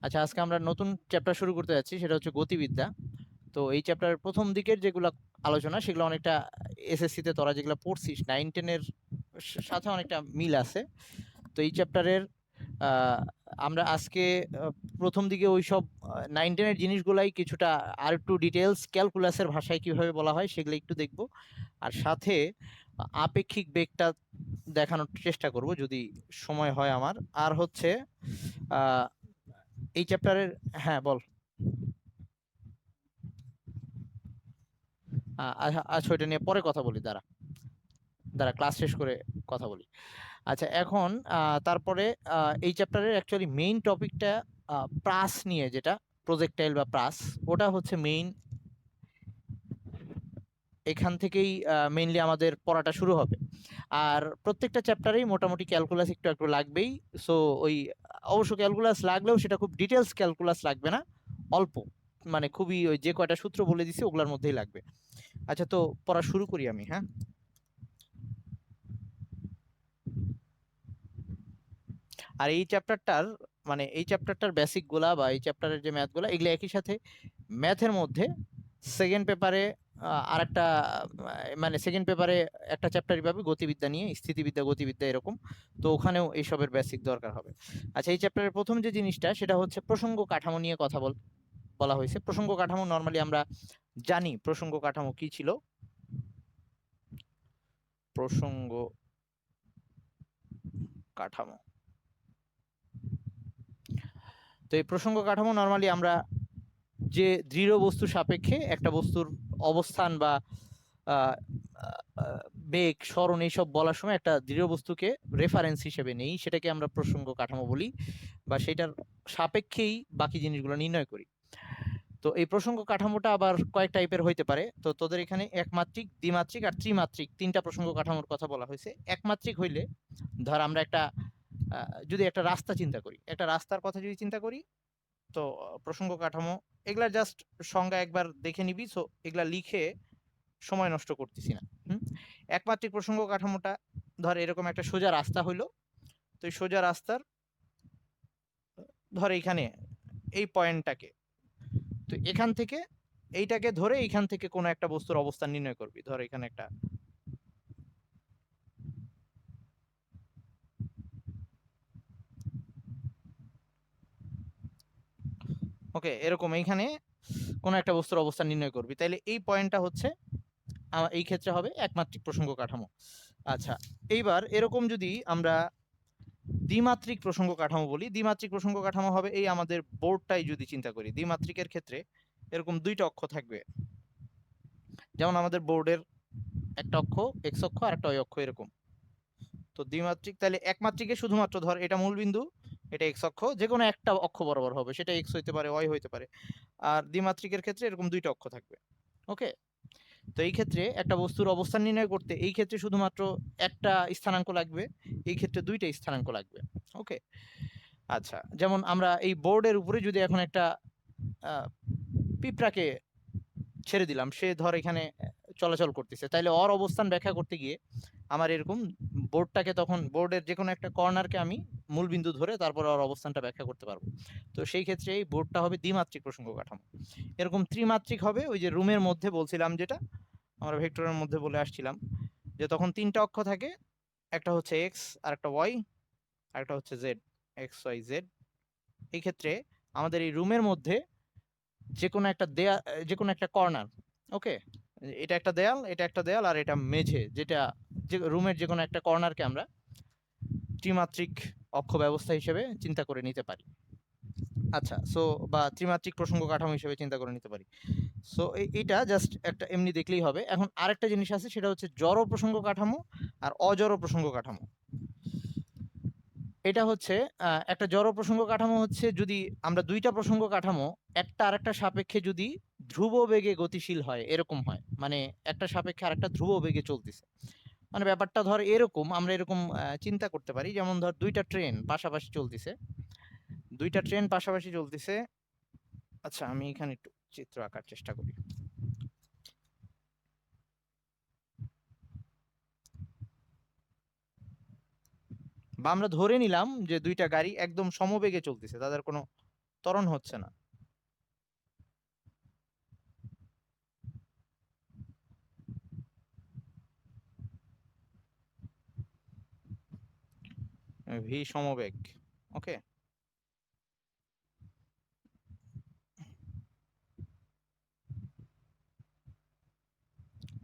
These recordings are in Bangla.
আচ্ছা, আজকে আমরা নতুন চ্যাপ্টার শুরু করতে যাচ্ছি, সেটা হচ্ছে গতিবিদ্যা। তো এই চ্যাপ্টারের প্রথম দিকের যেগুলো আলোচনা, সেগুলো অনেকটা এসএসসি তে তোরা যেগুলো পড়ছিস 9-10 এর সাথে অনেকটা মিল আছে। তো এই চ্যাপ্টারের আমরা আজকে প্রথম দিকে ওই সব 9-10 এর জিনিসগুলাই কিছুটা আর একটু ডিটেলস ক্যালকুলাসের ভাষায় কিভাবে বলা হয় সেগুলো একটু দেখব। আর সাথে আপেক্ষিক বেগটা দেখানোর চেষ্টা করব যদি সময় হয় আমার। আর হচ্ছে আহ, এই চ্যাপ্টারের, হ্যাঁ বল। আচ্ছা আচ্ছা, ওইটা নিয়ে পরে কথা বলি, দাঁড়া দাঁড়া ক্লাস শেষ করে কথা বলি। আচ্ছা, এখন তারপরে এই চ্যাপ্টারের অ্যাকচুয়ালি মেইন টপিকটা প্রাস নিয়ে, যেটা প্রজেক্টাইল বা প্রাস, ওটা হচ্ছে মেইন। এখান থেকেই মেইনলি আমাদের পড়াটা শুরু হবে। আর প্রত্যেকটা চ্যাপ্টারেই মোটামুটি ক্যালকুলাস একটু একটু লাগবেই। সো ওই অবশ্য ক্যালকুলাস লাগলেও সেটা খুব ডিটেলস ক্যালকুলাস লাগবে না, অল্প, মানে খুবই ওই যে কয়টা সূত্র বলে দিছি ওগুলোর মধ্যেই লাগবে। আচ্ছা, তো পড়া শুরু করি আমি, হ্যাঁ। আর এই চ্যাপ্টারটার, মানে এই চ্যাপ্টারটার বেসিক গুলা বা এই চ্যাপ্টারের যে ম্যাথ গুলা, এগুলো একই সাথে ম্যাথের মধ্যে সেকেন্ড পেপারে আরেকটা, মানে সেকেন্ড পেপারে একটা চ্যাপ্টারই পাবে গতিবিদ্যা নিয়ে, স্থিতিবিদ্যা গতিবিদ্যা এরকম। তো ওখানেও এইসবের বেসিক দরকার হবে। আচ্ছা, এই চ্যাপ্টারের প্রথম যে জিনিসটা সেটা হচ্ছে প্রসঙ্গ কাঠামো নিয়ে কথা বলা হয়েছে। প্রসঙ্গ কাঠামো নর্মালি আমরা জানি প্রসঙ্গ কাঠামো কি ছিল। প্রসঙ্গ কাঠামো, তো এই প্রসঙ্গ কাঠামো নর্মালি আমরা যে দৃঢ় বস্তু সাপেক্ষে একটা বস্তুর অবস্থান বা আহ, আহ, বেগ স্মরণ এইসব বলার সময় একটা দৃঢ় বস্তুকে রেফারেন্স হিসেবে নেই, সেটাকে আমরা প্রসঙ্গ কাঠামো বলি, বা সেটার সাপেক্ষেই বাকি জিনিসগুলো নির্ণয় করি। তো এই প্রসঙ্গ কাঠামোটা আবার কয়েক টাইপের হইতে পারে। তো তোদের এখানে একমাত্রিক, দ্বিমাত্রিক আর ত্রিমাত্রিক তিনটা প্রসঙ্গ কাঠামোর কথা বলা হয়েছে। একমাত্রিক হইলে, ধর আমরা একটা যদি একটা রাস্তা চিন্তা করি, একটা রাস্তার কথা যদি চিন্তা করি, তো প্রসঙ্গ কাঠামো, এগুলা জাস্ট সংজ্ঞা একবার দেখে নিবি, সো এগুলা লিখে সময় নষ্ট করতেছি না। হুম। একমাত্রিক প্রসঙ্গ কাঠামোটা, ধর এরকম একটা সোজা রাস্তা হইলো। তো এই সোজা রাস্তার, ধর এইখানে এই পয়েন্টটাকে, তো এখান থেকে এইটাকে ধরে এইখান থেকে কোনো একটা বস্তুর অবস্থান নির্ণয় করবি। ধর এখানে একটা, ওকে, এরকম এইখানে কোনো একটা বস্তুর অবস্থান নির্ণয় করবি, তাইলে এই পয়েন্টটা হচ্ছে এই ক্ষেত্রে হবে একমাত্রিক প্রসঙ্গ কাঠামো। আচ্ছা, এইবার এরকম যদি আমরা দ্বিমাত্রিক প্রসঙ্গ কাঠামো বলি, দ্বিমাত্রিক প্রসঙ্গ কাঠামো হবে এই আমাদের বোর্ডটাই যদি চিন্তা করি, দ্বিমাত্রিকের ক্ষেত্রে এরকম দুইটা অক্ষ থাকবে। যেমন আমাদের বোর্ডের একটা অক্ষ এক্স অক্ষ আর একটা ওয়াই অক্ষ এরকম। তো দ্বিমাত্রিক, তাহলে একমাত্রিকে শুধুমাত্র ধর এটা মূল বিন্দু, এটা এক্স অক্ষ, যে কোনো একটা অক্ষ বরাবর হবে, সেটা এক্স হইতে পারে ওয়াই হইতে পারে। আর দ্বিমাত্রিকের ক্ষেত্রে এরকম দুইটা অক্ষ থাকবে। ওকে। তো এই ক্ষেত্রে একটা বস্তুর অবস্থান নির্ণয় করতে এই ক্ষেত্রে শুধুমাত্র একটা স্থানাঙ্ক লাগবে, এই ক্ষেত্রে দুইটা স্থানাঙ্ক লাগবে। ওকে। আচ্ছা, যেমন আমরা এই বোর্ডের উপরে যদি এখন একটা পিঁপড়াকে ছেড়ে দিলাম, সে ধর এখানে চলাচল করতেছে, তাইলে ওর অবস্থান ব্যাখ্যা করতে গিয়ে আমার এরকম বোর্ডটাকে, তখন বোর্ডের যে কোনো একটা কর্নারকে আমি মূল বিন্দু ধরে তারপর ওর অবস্থানটা ব্যাখ্যা করতে পারবো। তো সেই ক্ষেত্রে এই বোর্ডটা হবে দ্বিমাত্রিক প্রসঙ্গ কাঠামো। এরকম ত্রিমাত্রিক হবে ওই যে রুমের মধ্যে বলছিলাম, যেটা আমরা ভেক্টরের মধ্যে বলে আসছিলাম, যে তখন তিনটা অক্ষ থাকে, একটা হচ্ছে এক্স, আর একটা ওয়াই, আর একটা হচ্ছে জেড, এক্স ওয়াই জেড। এই ক্ষেত্রে আমাদের এই রুমের মধ্যে যে কোনো একটা দেয়াল, যে কোনো একটা কর্নার, ওকে, এটা একটা দেয়াল, এটা একটা দেয়াল, আর এটা মেঝে, যেটা যে রুমের যে কোনো একটা কর্নারকে আমরা ত্রিমাত্রিক অক্ষ ব্যবস্থা হিসেবে চিন্তা করে নিতে পারি। আচ্ছা, সো বা ত্রিমাত্রিক প্রসঙ্গ কাঠামো হিসেবে চিন্তা করে নিতে পারি। সো এইটা জাস্ট একটা এমনি দেখলেই হবে। এখন আরেকটা জিনিস আছে, সেটা হচ্ছে জড় প্রসঙ্গ কাঠামো আর অজড় প্রসঙ্গ কাঠামো। এটা হচ্ছে একটা জড় প্রসঙ্গ কাঠামো হচ্ছে যদি আমরা দুইটা প্রসঙ্গ কাঠামো একটা আরেকটা সাপেক্ষে যদি ধ্রুব বেগে গতিশীল হয়, এরকম হয়, মানে একটা সাপেক্ষে আরেকটা ধ্রুব বেগে চলতেছে। মানে ব্যাপারটা ধর এরকম, আমরা এরকম চিন্তা করতে পারি, যেমন ধর দুইটা ট্রেন পাশাপাশি চলতেছে, দুইটা ট্রেন পাশাপাশি চলতেছে। আচ্ছা, আমি এখানে একটু চিত্র আঁকার চেষ্টা করি। বা আমরা ধরে নিলাম যে দুইটা গাড়ি একদম সমবেগে চলতেছে, তাদের কোনো ত্বরণ হচ্ছে না। ভি সমবেগ। ওকে,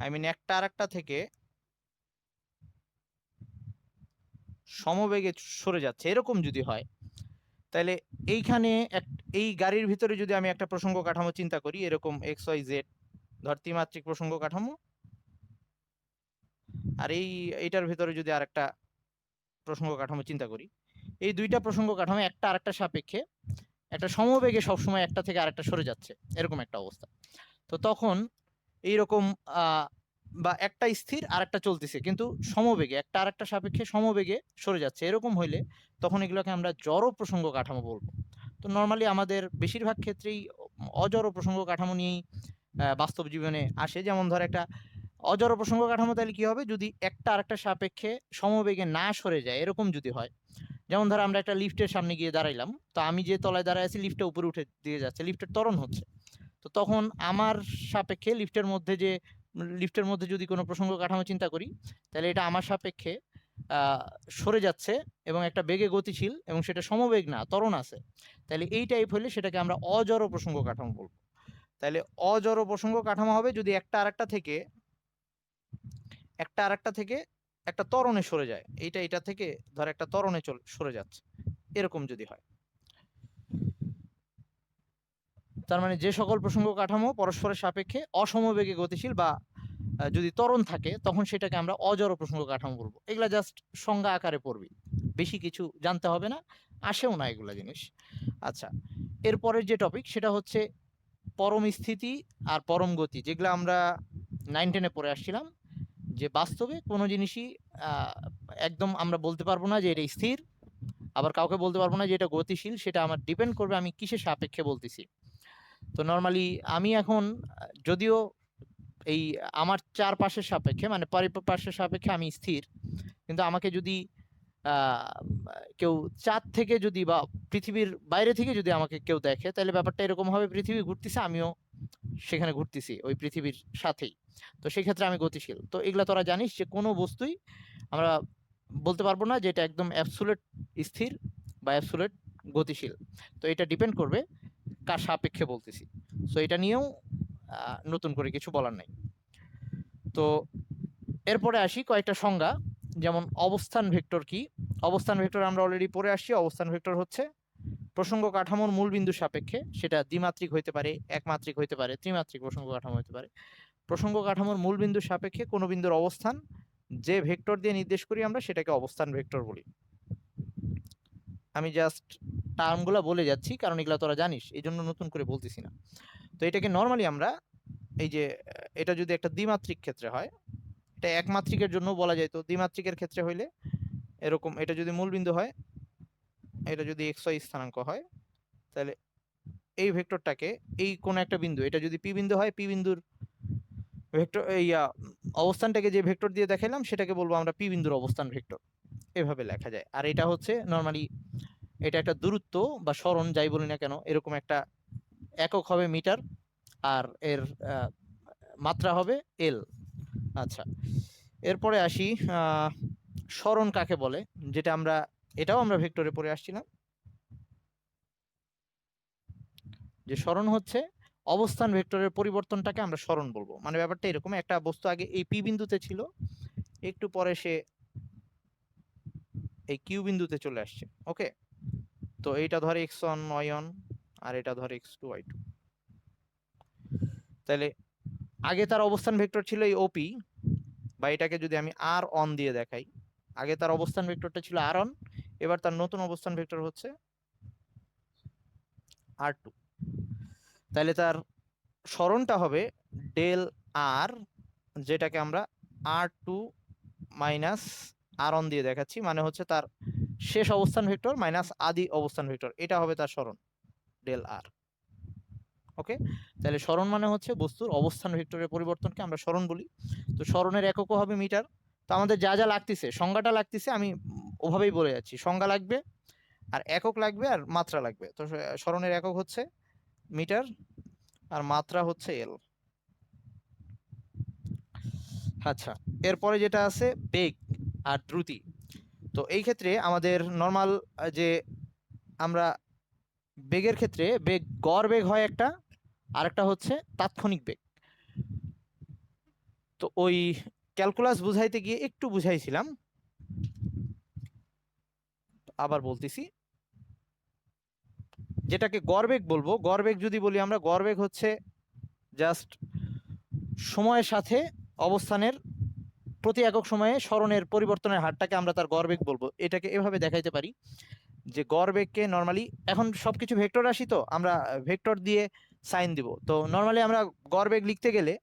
আই মিন একটা আরেকটা থেকে সমবেগে সরে যাচ্ছে, এরকম যদি হয়, তাহলে এইখানে এই গাড়ির ভিতরে যদি আমি একটা প্রসঙ্গ কাঠামো চিন্তা করি, এরকম এক্স ওয়াই জেড, ধর ত্রিমাত্রিক প্রসঙ্গ কাঠামো, আর এইটার ভিতরে যদি আরেকটা প্রসঙ্গ কাঠামো চিন্তা করি, এই দুইটা প্রসঙ্গ কাঠামো একটা আরেকটা সাপেক্ষে একটা সমবেগে সবসময় একটা থেকে আরেকটা সরে যাচ্ছে, এরকম একটা অবস্থা। তো তখন এইরকম বা একটা স্থির আর একটা চলতেছে কিন্তু সমবেগে, একটা আরেকটা সাপেক্ষে সমবেগে সরে যাচ্ছে, এরকম হইলে তখন এগুলোকে আমরা জড় প্রসঙ্গ কাঠামো বলবো। তো নর্মালি আমাদের বেশিরভাগ ক্ষেত্রেই অজড় প্রসঙ্গ কাঠামো নিয়েই বাস্তব জীবনে আসে। যেমন ধর একটা অজড় প্রসঙ্গ কাঠামো তাহলে কি হবে, যদি একটা আরেকটা সাপেক্ষে সমবেগে না সরে যায়, এরকম যদি হয়। যেমন ধর আমরা একটা লিফটের সামনে গিয়ে দাঁড়াইলাম, তো আমি যে তলায় দাঁড়ায় আছি লিফটটা উপরে উঠে দিয়ে যাচ্ছে, লিফটের ত্বরণ হচ্ছে। তো তখন আমার সাপেক্ষে লিফটের মধ্যে যদি কোনো প্রসঙ্গ কাঠামো চিন্তা করি, তাহলে এটা আমার সাপেক্ষে সরে যাচ্ছে এবং একটা বেগে গতিশীল, এবং সেটা সমবেগ না, ত্বরণ আছে। তাহলে এই টাইপ হলে সেটাকে আমরা অজড় প্রসঙ্গ কাঠামো বলবো। তাহলে অজড় প্রসঙ্গ কাঠামো হবে যদি একটা আরেকটা থেকে একটা ত্বরণে সরে যায়, এটা থেকে ধর একটা ত্বরণে সরে যাচ্ছে, এরকম যদি হয়। তার মানে যে সকল প্রসঙ্গ কাঠামো পরস্পরের সাপেক্ষে অসমবেগে গতিশীল বা যদি ত্বরণ থাকে, তখন সেটাকে আমরা অজড় প্রসঙ্গ কাঠামো বলবো। এগুলা জাস্ট সংজ্ঞা আকারে পড়বি, বেশি কিছু জানতে হবে না, আসেও না এগুলা জিনিস। আচ্ছা, এরপরের যে টপিক সেটা হচ্ছে পরম স্থিতি আর পরম গতি, যেগুলো আমরা 9-10-এ পড়ে আসছিলাম। যে বাস্তবে কোনো জিনিসই একদম আমরা বলতে পারবো না যে এটা স্থির, আবার কাউকে বলতে পারবো না যে এটা গতিশীল, সেটা আমার ডিপেন্ড করবে আমি কিসের সাপেক্ষে বলতেছি। তো নর্মালি আমি এখন যদিও এই আমার চারপাশের সাপেক্ষে মানে পারিপার্শ্বের সাপেক্ষে আমি স্থির, কিন্তু আমাকে যদি কেউ চাঁদ থেকে যদি বা পৃথিবীর বাইরে থেকে যদি আমাকে কেউ দেখে, তাহলে ব্যাপারটা এরকম হবে, পৃথিবী ঘুরতেছে, আমিও সেখানে ঘুরতেছি ওই পৃথিবীর সাথেই। তো সেই ক্ষেত্রে আমি গতিশীল। তো এগুলা তোরা জানিস যে কোনো বস্তুই আমরা বলতে পারবো না যে এটা একদম অ্যাবসুলেট স্থির বা অ্যাবসুলেট গতিশীল। তো এটা ডিপেন্ড করবে কার সাপেক্ষে বলতেছি। সো এটা নিয়েও নতুন করে কিছু বলার নাই। তো এরপরে আসি কয়েকটা সংজ্ঞা, যেমন অবস্থান ভেক্টর কি। অবস্থান ভেক্টর আমরা অলরেডি পড়ে আসছি। অবস্থান ভেক্টর হচ্ছে প্রসঙ্গ কাঠামোর মূল বিন্দু সাপেক্ষে, সেটা দ্বিমাত্রিক হইতে পারে, একমাত্রিক হইতে পারে, ত্রিমাত্রিক প্রসঙ্গ কাঠামো হইতে পারে। প্রসঙ্গ কাঠামোর মূল বিন্দু সাপেক্ষে কোনো বিন্দুর অবস্থান যে ভেক্টর দিয়ে নির্দেশ করি আমরা, সেটাকে অবস্থান ভেক্টর বলি। আমি জাস্ট টার্মগুলো বলে যাচ্ছি কারণ এগুলা তোরা জানিস, এই জন্য নতুন করে বলতেছি না। তো এটাকে নর্মালি আমরা এই যে এটা যদি একটা দ্বিমাত্রিক ক্ষেত্রে হয়, এটা একমাত্রিকের জন্য বলা যায়। তো দ্বিমাত্রিকের ক্ষেত্রে হইলে এরকম, এটা যদি মূল বিন্দু হয়, এটা যদি এক্স ওয়াই স্থানাঙ্ক হয়, তাহলে এই ভেক্টরটাকে এই কোন একটা বিন্দু, এটা যদি পি বিন্দু হয়, পি বিন্দুর ভেক্টর এই অবস্থানটাকে যে ভেক্টর দিয়ে দেখাইলাম সেটাকে বলবো আমরা পি বিন্দুর অবস্থান ভেক্টর, এভাবে লেখা যায়। আর এটা হচ্ছে নর্মালি এটা একটা দূরত্ব বা সরণ যাই বলি না কেন, এরকম একটা একক হবে মিটার, আর এর মাত্রা হবে এল। আচ্ছা, এরপরে আসি সরণ কাকে বলে, যেটা আমরা এটাও আমরা ভেক্টরে পড়ে আসছিলাম, যে সরণ হচ্ছে অবস্থান ভেক্টরের পরিবর্তনটাকে আমরা সরণ বলবো। মানে ব্যাপারটা এরকম, একটা বস্তু আগে এই পি বিন্দুতে ছিল, একটু পরে সে এই কিউ বিন্দুতে চলে আসছে। ওকে, তো এইটা ধরে x1 y1 আর এটা ধরে x2 y2। তাহলে আগে তার অবস্থান ভেক্টর ছিল এই ওপি, বা এটাকে যদি আমি আর অন দিয়ে দেখাই, আগে তার অবস্থান ভেক্টরটা ছিল আর অন, এবার তার নতুন অবস্থান ভেক্টর হচ্ছে আর2। তাহলে তার সরণটা হবে ডেল আর, যেটাকে আমরা আর2 মাইনাস আর অন দিয়ে দেখাচ্ছি, মানে হচ্ছে তার শেষ অবস্থান ভেক্টর মাইনাস আদি অবস্থান ভেক্টর, এটা হবে তার সরণ ডেল আর। ওকে, তাহলে সরণ মানে হচ্ছে বস্তুর অবস্থান ভেক্টরের পরিবর্তনকে আমরা সরণ বলি। তো সরণের এককও হবে মিটার। তো আমাদের যা যা লাগতেছে, সংজ্ঞাটা লাগতেছে, আমি ওভাবেই বলে যাচ্ছি। সংজ্ঞা লাগবে আর একক লাগবে আর মাত্রা লাগবে। তো সরণের একক হচ্ছে মিটার আর মাত্রা হচ্ছে এল। আচ্ছা, এরপরে যেটা আছে বেগ আর দ্রুতি। তো এই ক্ষেত্রে আমাদের নর্মাল যে আমরা বেগের ক্ষেত্রে বেগ গড় বেগ হয় একটা, আর একটা হচ্ছে তাৎক্ষণিক বেগ। তো ওই ক্যালকুলাস বুঝাইতে গিয়ে একটু বুঝাইছিলাম, আবার বলতেছি। যেটাকে গড়বেগ বলবো, গড়বেগ যদি বলি আমরা, গড়বেগ হচ্ছে জাস্ট সময়ের সাথে অবস্থানের প্রতি একক সময়ে সরণের পরিবর্তনের হারটাকে আমরা তার গড়বেগ বলবো। এটাকে এভাবে দেখাইতে পারি যে গড়বেগকে নর্মালি, এখন সবকিছু ভেক্টর রাশি, তো আমরা ভেক্টর দিয়ে সাইন দিব। তো নর্মালি আমরা গড়বেগ লিখতে গেলে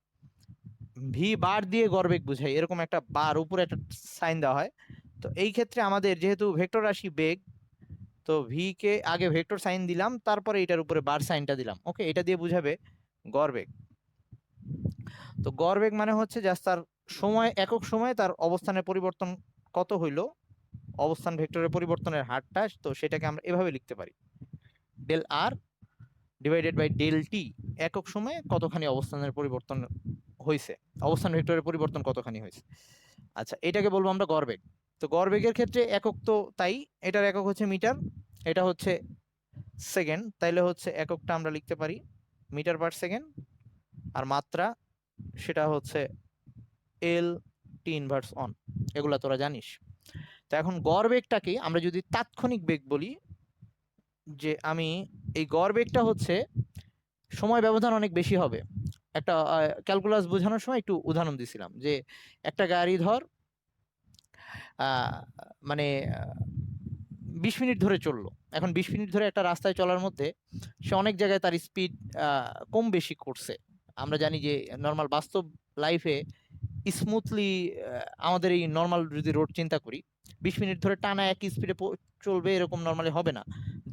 ভি বার দিয়ে গড়বেগ বুঝাই, এরকম একটা বার উপরে একটা সাইন দেওয়া হয়। তো এই ক্ষেত্রে আমাদের যেহেতু ভেক্টর রাশি বেগ, তো ভি কে আগে ভেক্টর সাইন দিলাম, তারপরে এটার উপরে বার সাইনটা দিলাম। ওকে, এটা দিয়ে বুঝাবে গড়বেগ। তো গড়বেগ মানে হচ্ছে জাস্ট তার সময়, একক সময়ে তার অবস্থানের পরিবর্তন কত হইলো, অবস্থান ভেক্টরের পরিবর্তনের হারটা, তো সেটাকে আমরা এভাবে লিখতে পারি, del r divided by del t, একক সময়ে কতখানি অবস্থানের পরিবর্তন হয়েছে, অবস্থান ভেক্টরের পরিবর্তন কতখানি হয়েছে। আচ্ছা, এটাকে বলবো আমরা গড়বেগ। তো গড়বেগের ক্ষেত্রে একক তো তাই, এটার একক হচ্ছে মিটার, এটা হচ্ছে সেকেন্ড, তাইলে হচ্ছে এককটা আমরা লিখতে পারি মিটার পার সেকেন্ড, আর মাত্রা সেটা হচ্ছে এল টি ইনভার্স অন। এগুলা তোরা জানিস। তো এখন গড় বেগটাকে আমরা যদি তাৎক্ষণিক বেগ বলি, যে আমি এই গড় বেগটা হচ্ছে সময় ব্যবধান অনেক বেশি হবে। একটা ক্যালকুলাস বোঝানোর সময় একটু উদাহরণ দিছিলাম, যে একটা গাড়ি ধর মানে 20 মিনিট ধরে চললো। এখন 20 মিনিট ধরে একটা রাস্তায় চলার মধ্যে সে অনেক জায়গায় তার স্পিড কম বেশি করছে। আমরা জানি যে নর্মাল বাস্তব লাইফে স্মুথলি আমাদের এই নর্মাল যদি রোড চিন্তা করি, 20 মিনিট ধরে টানা একই স্পিডে চলবে এরকম নর্মালি হবে না,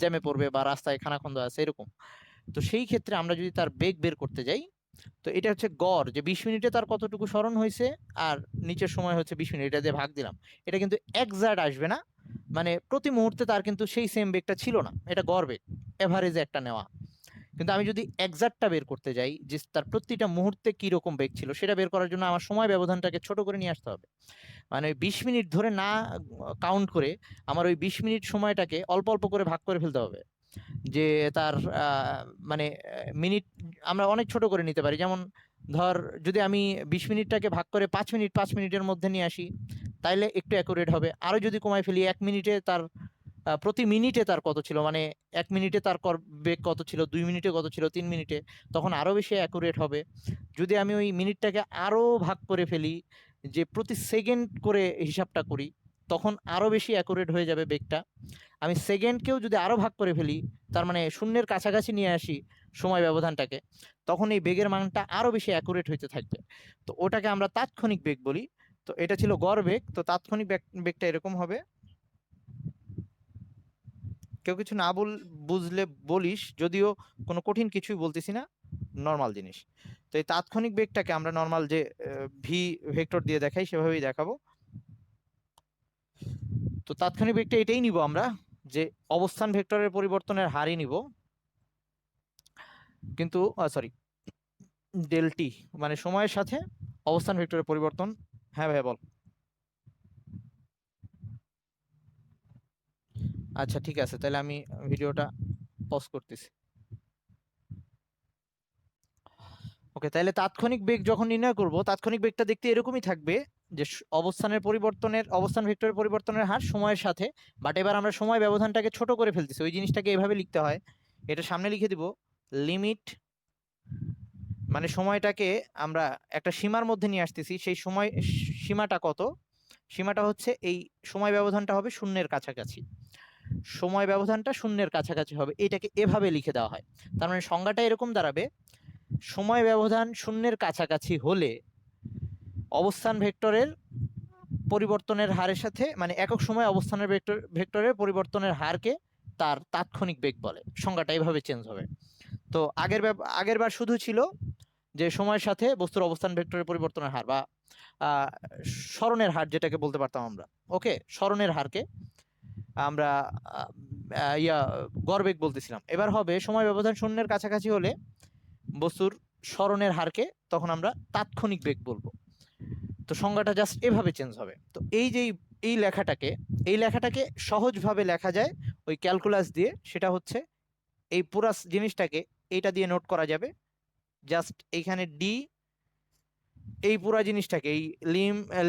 জ্যামে পড়বে বা রাস্তায় খানাখন্দ আছে এরকম। তো সেই ক্ষেত্রে আমরা যদি তার বেগ বের করতে যাই, তো এটা হচ্ছে গড়, যে 20 মিনিটে তার কতটুকু সরণ হয়েছে, আর নিচের সময় হচ্ছে 20 মিনিট, এটা দিয়ে ভাগ দিলাম। এটা কিন্তু এক্সাক্ট আসবে না, মানে প্রতি মুহূর্তে তার কিন্তু সেই সেম বেগটা ছিল না, এটা গড় বেগ, এভারেজে একটা নেওয়া। কিন্তু আমি যদি এক্সাক্টটা বের করতে যাই, যে তার প্রতিটা মুহূর্তে কি রকম বেগ ছিল, সেটা বের করার জন্য আমার সময় ব্যবধানটাকে ছোট করে নিয়ে আসতে হবে। মানে ওই 20 মিনিট ধরে না কাউন্ট করে আমার ওই 20 মিনিট সময়টাকে অল্প অল্প করে ভাগ করে ফেলতে হবে। যে তার মানে মিনিট আমরা অনেক ছোট করে নিতে পারি। যেমন ধর, যদি আমি 20 মিনিটটাকে ভাগ করে 5 মিনিট, 5 মিনিটের মধ্যে নিয়ে আসি, তাইলে একটু অ্যাকুরেট হবে। আরো যদি কমাই ফেলি, 1 মিনিটে তার প্রতি মিনিটে তার কত ছিল, মানে 1 মিনিটে তার বেগ কত ছিল, 2 মিনিটে কত ছিল, 3 মিনিটে, তখন আরো বেশি অ্যাকুরেট হবে। যদি আমি ওই মিনিটটাকে আরো ভাগ করে ফেলি, যে প্রতি সেকেন্ড করে হিসাবটা করি, তখন আরো বেশি অ্যাকুরেট হয়ে যাবে বেগটা। আমি সেকেন্ডকেও যদি আরো ভাগ করে ফেলি, তার মানে শূন্যের কাছাকাছি নিয়ে আসি সময় ব্যবধানটাকে, তখন এই বেগের মানটা আরো বেশি অ্যাকুরেট হইতে থাকবে। তো ওটাকে আমরা তাৎক্ষণিক বেগ বলি। তো এটা ছিল গড় বেগ। তো তাৎক্ষণিক বেগটা এরকম হবে। কেউ কিছু না বুঝলে বলিস, যদিও কোনো কঠিন কিছুই বলতেছি না, নর্মাল জিনিস। তো এই তাৎক্ষণিক বেগটাকে আমরা নর্মাল যে ভি ভেক্টর দিয়ে দেখাই সেভাবেই দেখাবো। তো তাৎক্ষণিক বেগটা এটাই নিব আমরা, যে অবস্থান ভেক্টরের পরিবর্তনের হারই নিব, কিন্তু সরি, ডেল টি, মানে সময়ের সাথে অবস্থান ভেক্টরের পরিবর্তন। হ্যাঁ ভাই বল। আচ্ছা ঠিক আছে, তাহলে আমি ভিডিওটা পজ করতেছি। ওকে, তাহলে তাৎক্ষণিক বেগ যখন নির্ণয় করব, তাৎক্ষণিক বেগটা দেখতে এরকমই থাকবে, যে অবস্থানের পরিবর্তনের, অবস্থান ভেক্টরের পরিবর্তনের হার সময়ের সাথে। বাট এবার আমরা সময় ব্যবধানটাকে ছোট করে ফেলতেছি, ওই জিনিসটাকে এভাবে লিখতে হয়। এটা সামনে লিখে দিব, লিমিট, মানে সময়টাকে আমরা একটা সীমার মধ্যে নিয়ে আসতেছি, সেই সময় সীমাটা কত, সীমাটা হচ্ছে এই সময় ব্যবধানটা হবে শূন্যের কাছাকাছি, সময় ব্যবধানটা শূন্যের কাছাকাছি হবে, এটাকে এভাবে লিখে দেওয়া হয়। তার মানে সংজ্ঞাটা এরকম দাঁড়াবে, সময় ব্যবধান শূন্যের কাছাকাছি হলে অবস্থান ভেক্টরের পরিবর্তনের হারের সাথে, মানে একক সময় অবস্থানের ভেক্টরের পরিবর্তনের হারকে তার তাৎক্ষণিক বেগ বলে। সংজ্ঞাটা এভাবে চেঞ্জ হবে। তো আগের বার শুধু ছিল যে সময়ের সাথে বস্তুর অবস্থান ভেক্টরের পরিবর্তনের হার, বা সরণের হার যেটাকে বলতে পারতাম আমরা। ওকে, সরণের হারকে আমরা গড় বেগ বলতেছিলাম। এবার হবে সময় ব্যবধান শূন্যের কাছাকাছি হলে বস্তুর সরণের হারকে তখন আমরা তাৎক্ষণিক বেগ বলবো। তো সংজ্ঞাটা জাস্ট এভাবে চেঞ্জ হবে। তো এই যে এই লেখাটাকে সহজভাবে লেখা যায় ওই ক্যালকুলাস দিয়ে, সেটা হচ্ছে এই পুরা জিনিসটাকে এইটা দিয়ে নোট করা যাবে। জাস্ট এইখানে ডি, এই পুরা জিনিসটাকে এই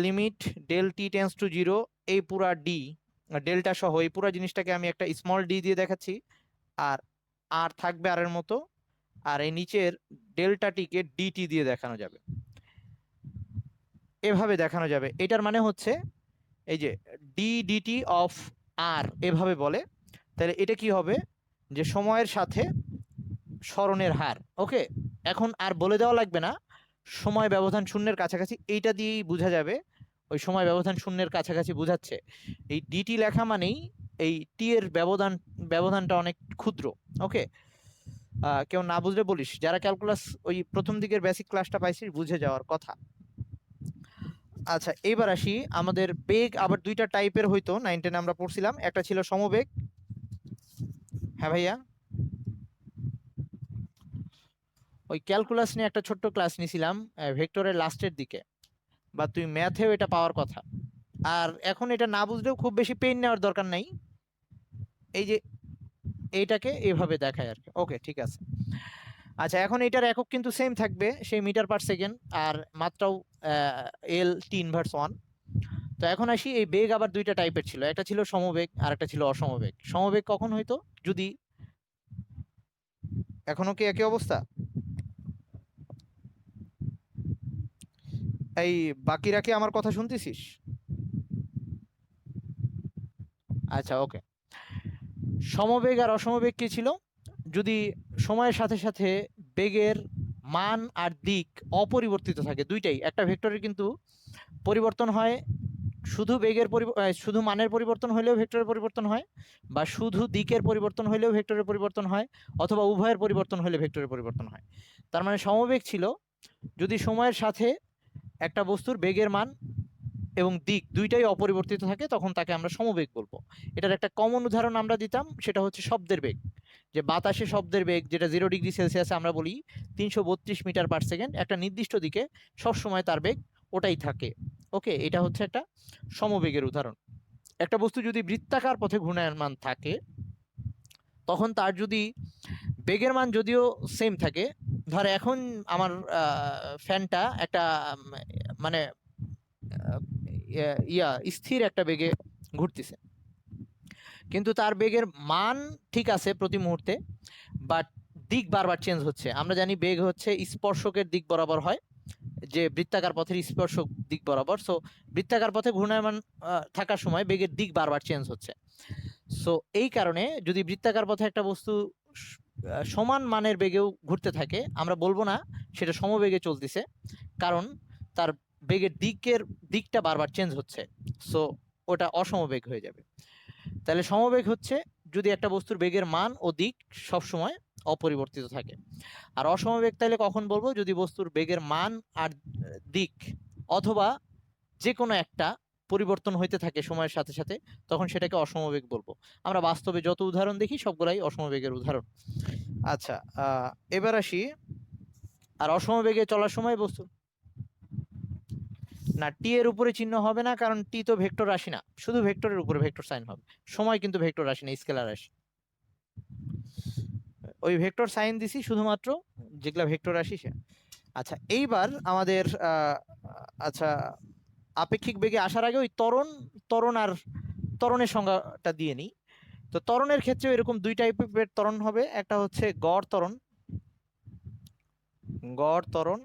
limit del t tends to 0, এই পুরা ডি ডেল্টা সহ এই পুরা জিনিসটাকে আমি একটা স্মল ডি দিয়ে দেখাচ্ছি, আর আর থাকবে আর এর মতো, আর এই নিচের ডেল্টাটিকে ডিটি দিয়ে দেখানো যাবে। এভাবে দেখানো যাবে। এটার মানে হচ্ছে এই যে ডি ডিটি অফ আর এভাবে বলে। তাহলে এটা কি হবে যে সময়ের সাথে সরণের হার। ওকে, এখন আর বলে দেওয়া লাগবে না সময় ব্যবধান শূন্যের কাছাকাছি, এইটা দিয়েই বোঝা যাবে ওই সময় ব্যবধান শূন্যের কাছাকাছি বোঝাচ্ছে। এই ডিটি লেখা মানেই এই টি এর ব্যবধানটা অনেক ক্ষুদ্র। ওকে, কেউ না বুঝলে বলিস, যারা ক্যালকুলাস ওই প্রথম দিকের বেসিক ক্লাসটা পাইছিস বুঝে যাওয়ার কথা। আচ্ছা, এবার আসি, আমাদের বেগ আবার দুইটা টাইপের হইতো 9 10 আমরা পড়ছিলাম। একটা ছিল সমবেগ। হ্যাঁ ভাইয়া, ওই ক্যালকুলাস নিয়ে একটা ছোট্ট ক্লাস নিয়েছিলাম ভেক্টরের লাস্টের দিকে, বা তুই ম্যাথেও এটা পাওয়ার কথা। আর এখন এটা না বুঝলেও খুব বেশি পেইন নেওয়ার দরকার নাই, এই যে এইটাকে এভাবে দেখায় আর কি। ওকে, ঠিক আছে। আচ্ছা, এখন এটার একক কিন্তু সেম থাকবে, সেই মিটার পার সেকেন্ড, আর মাত্রাও এল টি ইনভার্স 1। তো এখন আসি, এই বেগ আবার দুইটা টাইপের ছিল, একটা ছিল সমবেগ আর একটা ছিল অসমবেগ। সমবেগ কখন হইতো? যদি এখনো কি একই অবস্থা? এই বাকিরা কি আমার কথা শুনতেছিস? আচ্ছা, ওকে। সমবেগ আর অসমবেগ কি ছিল? যদি সময়ের সাথে সাথে বেগের মান আর দিক অপরিবর্তিত থাকে, দুইটাই, একটা ভেক্টরের কিন্তু পরিবর্তন হয়, শুধু শুধু মানের পরিবর্তন হলেও ভেক্টরের পরিবর্তন হয়, বা শুধু দিকের পরিবর্তন হলেও ভেক্টরের পরিবর্তন হয়, অথবা উভয়ের পরিবর্তন হলে ভেক্টরের পরিবর্তন হয়। তার মানে সমবেগ ছিল যদি সময়ের সাথে একটা বস্তুর বেগের মান এবং দিক দুইটাই অপরিবর্তিত থাকে, তখন তাকে আমরা সমবেগ বলবো। এটার একটা কমন উদাহরণ আমরা দিতাম, সেটা হচ্ছে শব্দের বেগ। যে বাতাসে শব্দের বেগ যেটা 0 ডিগ্রি সেলসিয়াসে আমরা বলি 332 মিটার পার সেকেন্ড, একটা নির্দিষ্ট দিকে সবসময় তার বেগ ওটাই থাকে। ওকে, এটা হচ্ছে একটা সমবেগের উদাহরণ। একটা বস্তু যদি বৃত্তাকার পথে ঘূর্ণায়মান থাকে, তখন তার যদি বেগের মান যদিও সেম থাকে, ধর এখন আমার ফ্যানটা একটা মানে স্থির একটা বেগে ঘুরতেছে, কিন্তু তার বেগের মান ঠিক আছে প্রতি মুহূর্তে, বাট দিক বারবার চেঞ্জ হচ্ছে। আমরা জানি বেগ হচ্ছে স্পর্শকের দিক বরাবর হয়, যে বৃত্তাকার পথের স্পর্শক দিক বরাবর। সো বৃত্তাকার পথে ঘূর্ণায়মান থাকার সময় বেগের দিক বারবার চেঞ্জ হচ্ছে। সো এই কারণে যদি বৃত্তাকার পথে একটা বস্তু সমান মানের বেগেও ঘুরতে থাকে, আমরা বলবো না সেটা সমবেগে চলতেছে, কারণ তার বেগের দিকটা বারবার চেঞ্জ হচ্ছে। সো ওটা অসমবেগ হয়ে যাবে। তাহলে সমবেগ হচ্ছে যদি একটা বস্তুর বেগের মান ও দিক সবসময় অপরিবর্তিত থাকে। আর অসমবেগ তাহলে কখন বলবো? যদি বস্তুর বেগের মান আর দিক অথবা যে কোনো একটা পরিবর্তন হইতে থাকে সময়ের সাথে সাথে, তখন সেটাকে অসমবেগ বলবো। আমরা বাস্তবে যত উদাহরণ দেখি সবগুলাই অসমবেগের উদাহরণ। আচ্ছা, এবার আসি, আর অসমবেগে চলার সময় বস্তু না, টি এর উপরে চিহ্ন হবে না, কারণ টি তো ভেক্টর রাশি না, শুধু ভেক্টরের উপরে ভেক্টর সাইন হবে। সময় কিন্তু ভেক্টর রাশি না, স্কেলার রাশি। ওই ভেক্টর সাইন দিছি শুধুমাত্র যেগুলা ভেক্টর রাশি সে। আচ্ছা, এইবার আমাদের আচ্ছা, আপেক্ষিক বেগে আসার আগে ওই ত্বরণ আর ত্বরণের সংজ্ঞাটা দিয়ে নিই। তো ত্বরণের ক্ষেত্রে এরকম দুই টাইপের ত্বরণ হবে, একটা হচ্ছে গড় ত্বরণ,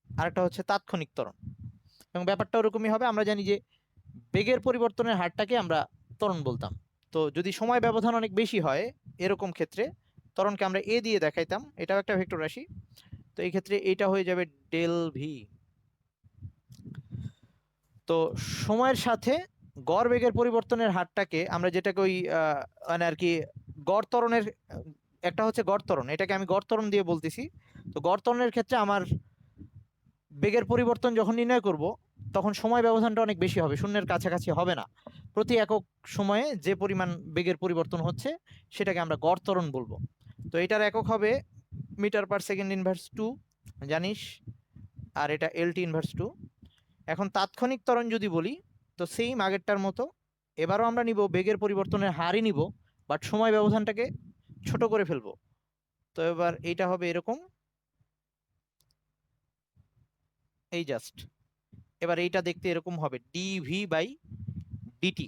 আর একটা হচ্ছে তাৎক্ষণিক ত্বরণ। এবং ব্যাপারটা ওরকমই হবে। আমরা জানি যে বেগের পরিবর্তনের হারটাকে আমরা ত্বরণ বলতাম। তো যদি সময় ব্যবধান অনেক বেশি হয় এরকম ক্ষেত্রে ত্বরণকে আমরা এ দিয়ে দেখাইতাম, এটাও একটা ভেক্টর রাশি। তো এই ক্ষেত্রে এটা হয়ে যাবে ডেল ভি। তো সময়ের সাথে গড় বেগের পরিবর্তনের হারটাকে আমরা যেটাকে ওই মানে আর কি গড় ত্বরণের, একটা হচ্ছে গড় ত্বরণ, এটাকে আমি গড় ত্বরণ দিয়ে বলতেছি। তো গড় ত্বরণের ক্ষেত্রে আমার বেগের পরিবর্তন যখন নির্ণয় করব, তখন সময় ব্যবধানটা অনেক বেশি হবে, শূন্যের কাছাকাছি হবে না। প্রতি একক সময়ে যে পরিমাণ বেগের পরিবর্তন হচ্ছে সেটাকে আমরা গড় ত্বরণ বলবো। তো এটার একক হবে মিটার পার সেকেন্ড ইনভার্স 2 জানিস, আর এটা LT ইনভার্স 2। এখন তাৎক্ষণিক ত্বরণ যদি বলি তো সেম আগেরটার মতো, এবারও আমরা নিব বেগের পরিবর্তনের হারই নিব, বাট সময় ব্যবধানটাকে ছোট করে ফেলবো। তো এবার এইটা হবে এরকম, এই জাস্ট এবার এইটা দেখতে এরকম হবে dv/dt।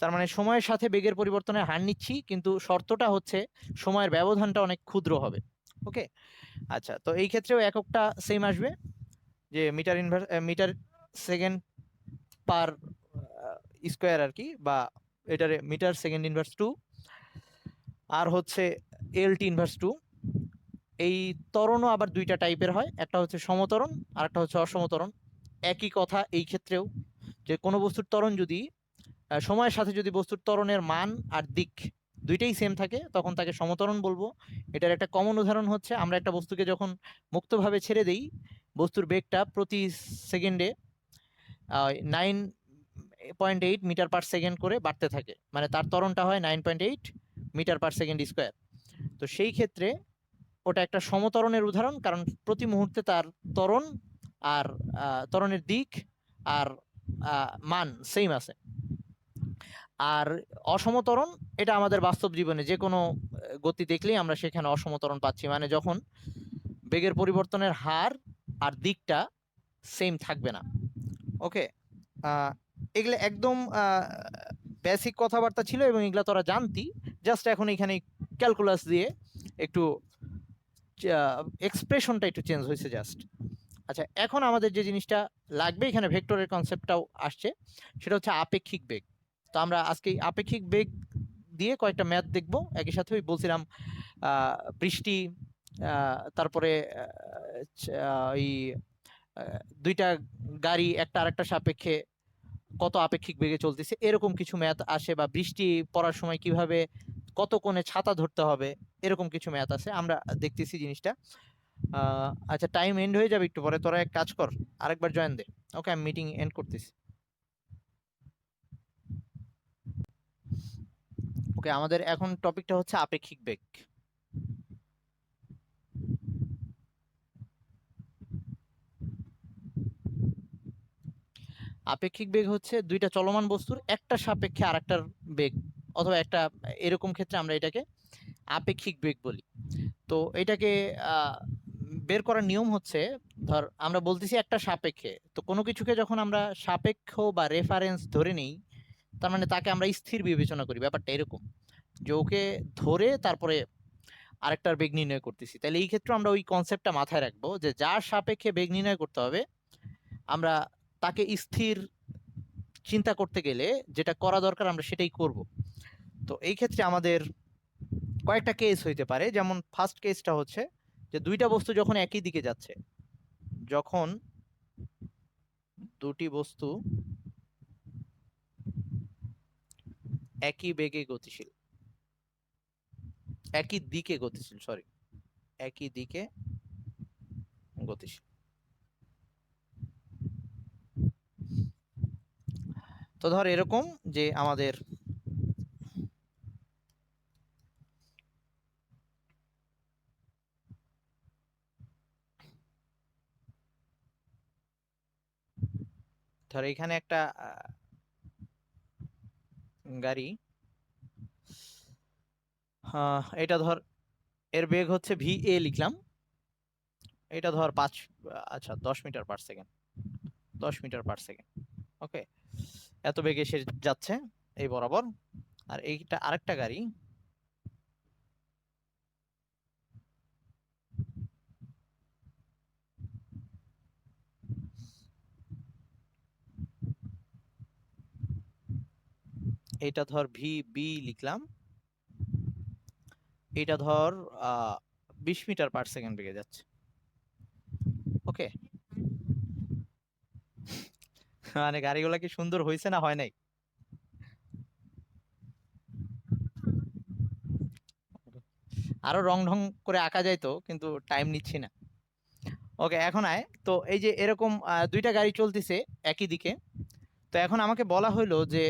তার মানে সময়ের সাথে বেগের পরিবর্তনের হার নিচ্ছি, কিন্তু শর্তটা হচ্ছে সময়ের ব্যবধানটা অনেক ক্ষুদ্র হবে। ওকে, আচ্ছা, তো এই ক্ষেত্রেও এককটা সেম আসবে, যে মিটার সেকেন্ড পার স্কোয়ার আর কি, বা এটারে মিটার সেকেন্ড ইনভার্স 2, আর হচ্ছে LT ইনভার্স 2। এই ত্বরণও আবার দুইটা টাইপের হয়, একটা হচ্ছে সমত্বরণ আর একটা হচ্ছে অসমত্বরণ। একই কথা এই ক্ষেত্রেও, যে কোনো বস্তুর ত্বরণ যদি সময়ের সাথে যদি বস্তুর ত্বরণের মান আর দিক দুইটাই সেম থাকে তখন তাকে সমত্বরণ বলবো। এটার একটা কমন উদাহরণ হচ্ছে আমরা একটা বস্তুকে যখন মুক্তভাবে ছেড়ে দেই, বস্তুর বেগটা প্রতি সেকেন্ডে 9.8 মিটার পার সেকেন্ড করে বাড়তে থাকে, মানে তার ত্বরণটা হয় 9.8 মিটার পার সেকেন্ড স্কোয়ার। তো সেই ক্ষেত্রে ওটা একটা সমত্বরণের উদাহরণ, কারণ প্রতি মুহূর্তে তার ত্বরণ আর ত্বরণের দিক আর মান সেম আছে। আর অসমত্বরণ এটা আমাদের বাস্তব জীবনে যে কোনো গতি দেখলেই আমরা সেখানে অসমত্বরণ পাচ্ছি, মানে যখন বেগের পরিবর্তনের হার আর দিকটা সেম থাকবে না। ওকে, এগুলো একদম বেসিক কথাবার্তা ছিল এবং এগুলো তোরা জানতি, জাস্ট এখন এখানে ক্যালকুলাস দিয়ে একটু এক্সপ্রেশনটা একটু চেঞ্জ হয়েছে জাস্ট। আচ্ছা, এখন আমাদের যে জিনিসটা লাগবে, এখানে ভেক্টরের কনসেপ্টটাও আসছে, সেটা হচ্ছে আপেক্ষিক বেগ। তো আমরা আজকে আপেক্ষিক বেগ দিয়ে কয়েকটা ম্যাথ দেখব। একই সাথে ওই বলছিলাম বৃষ্টি, তারপরে ওই দুইটা গাড়ি একটা আরেকটা সাপেক্ষে কত আপেক্ষিক বেগে চলতেছে, এরকম কিছু ম্যাথ আসে, বা বৃষ্টি পড়ার সময় কিভাবে কত কোণে ছাতা ধরতে হবে, এরকম কিছু ম্যাথ আছে, আমরা দেখতেছি জিনিসটা। আচ্ছা, টাইম এন্ড হয়ে যাবে একটু পরে, তোরা এক কাজ কর, আরেকবার জয়েন দে। ওকে, আমি মিটিং এন্ড করতেছি। ওকে, আমাদের এখন টপিকটা হচ্ছে আপেক্ষিক বেগ। আপেক্ষিক বেগ হচ্ছে দুইটা চলমান বস্তুর একটা সাপেক্ষে আরেকটার বেগ, অথবা একটা, এরকম ক্ষেত্রে আমরা এটাকে আপেক্ষিক বেগ বলি। তো এটাকে বের করার নিয়ম হচ্ছে, ধর আমরা বলতেছি একটা সাপেক্ষে, তো কোনো কিছুকে যখন আমরা সাপেক্ষ বা রেফারেন্স ধরে নিই, তার মানে তাকে আমরা স্থির বিবেচনা করি। ব্যাপারটা এরকম যে ওকে ধরে তারপরে আরেকটার বেগ নির্ণয় করতেছি। তাহলে এই ক্ষেত্রে আমরা ওই কনসেপ্টটা মাথায় রাখবো যে যার সাপেক্ষে বেগ নির্ণয় করতে হবে, আমরা তাকে স্থির চিন্তা করতে গেলে যেটা করা দরকার আমরা সেটাই করব। তো এই ক্ষেত্রে আমাদের কয়েকটা কেস হইতে পারে, যেমন ফার্স্ট কেসটা হচ্ছে যে দুইটা বস্তু যখন একই দিকে যাচ্ছে, যখন দুটি বস্তু একই বেগে গতিশীল, একই দিকে গতিশীল, সরি, একই দিকে গতিশীল। তো ধর এরকম যে আমাদের ধর এখানে একটা গাড়ি, এটা ধর এর বেগ হচ্ছে VA লিখলাম, এটা ধর 10 metre per second, 10 metre per second. Okay, এত বেগে সে যাচ্ছে এই বরাবর। আর এইটা আরেকটা গাড়ি, এটা ধর VB লিখলাম, এটা ধর 20 মিটার পার সেকেন্ড বেগে যাচ্ছে। ওকে, মানে গাড়িগুলা কি সুন্দর হয়েছে না হয় নাই? আরো রং ঢং করে আঁকা যায় তো, কিন্তু টাইম নিচ্ছি না। ওকে, এখন আয় তো, এই যে এরকম দুইটা গাড়ি চলতেছে একই দিকে। তো এখন আমাকে বলা হইলো যে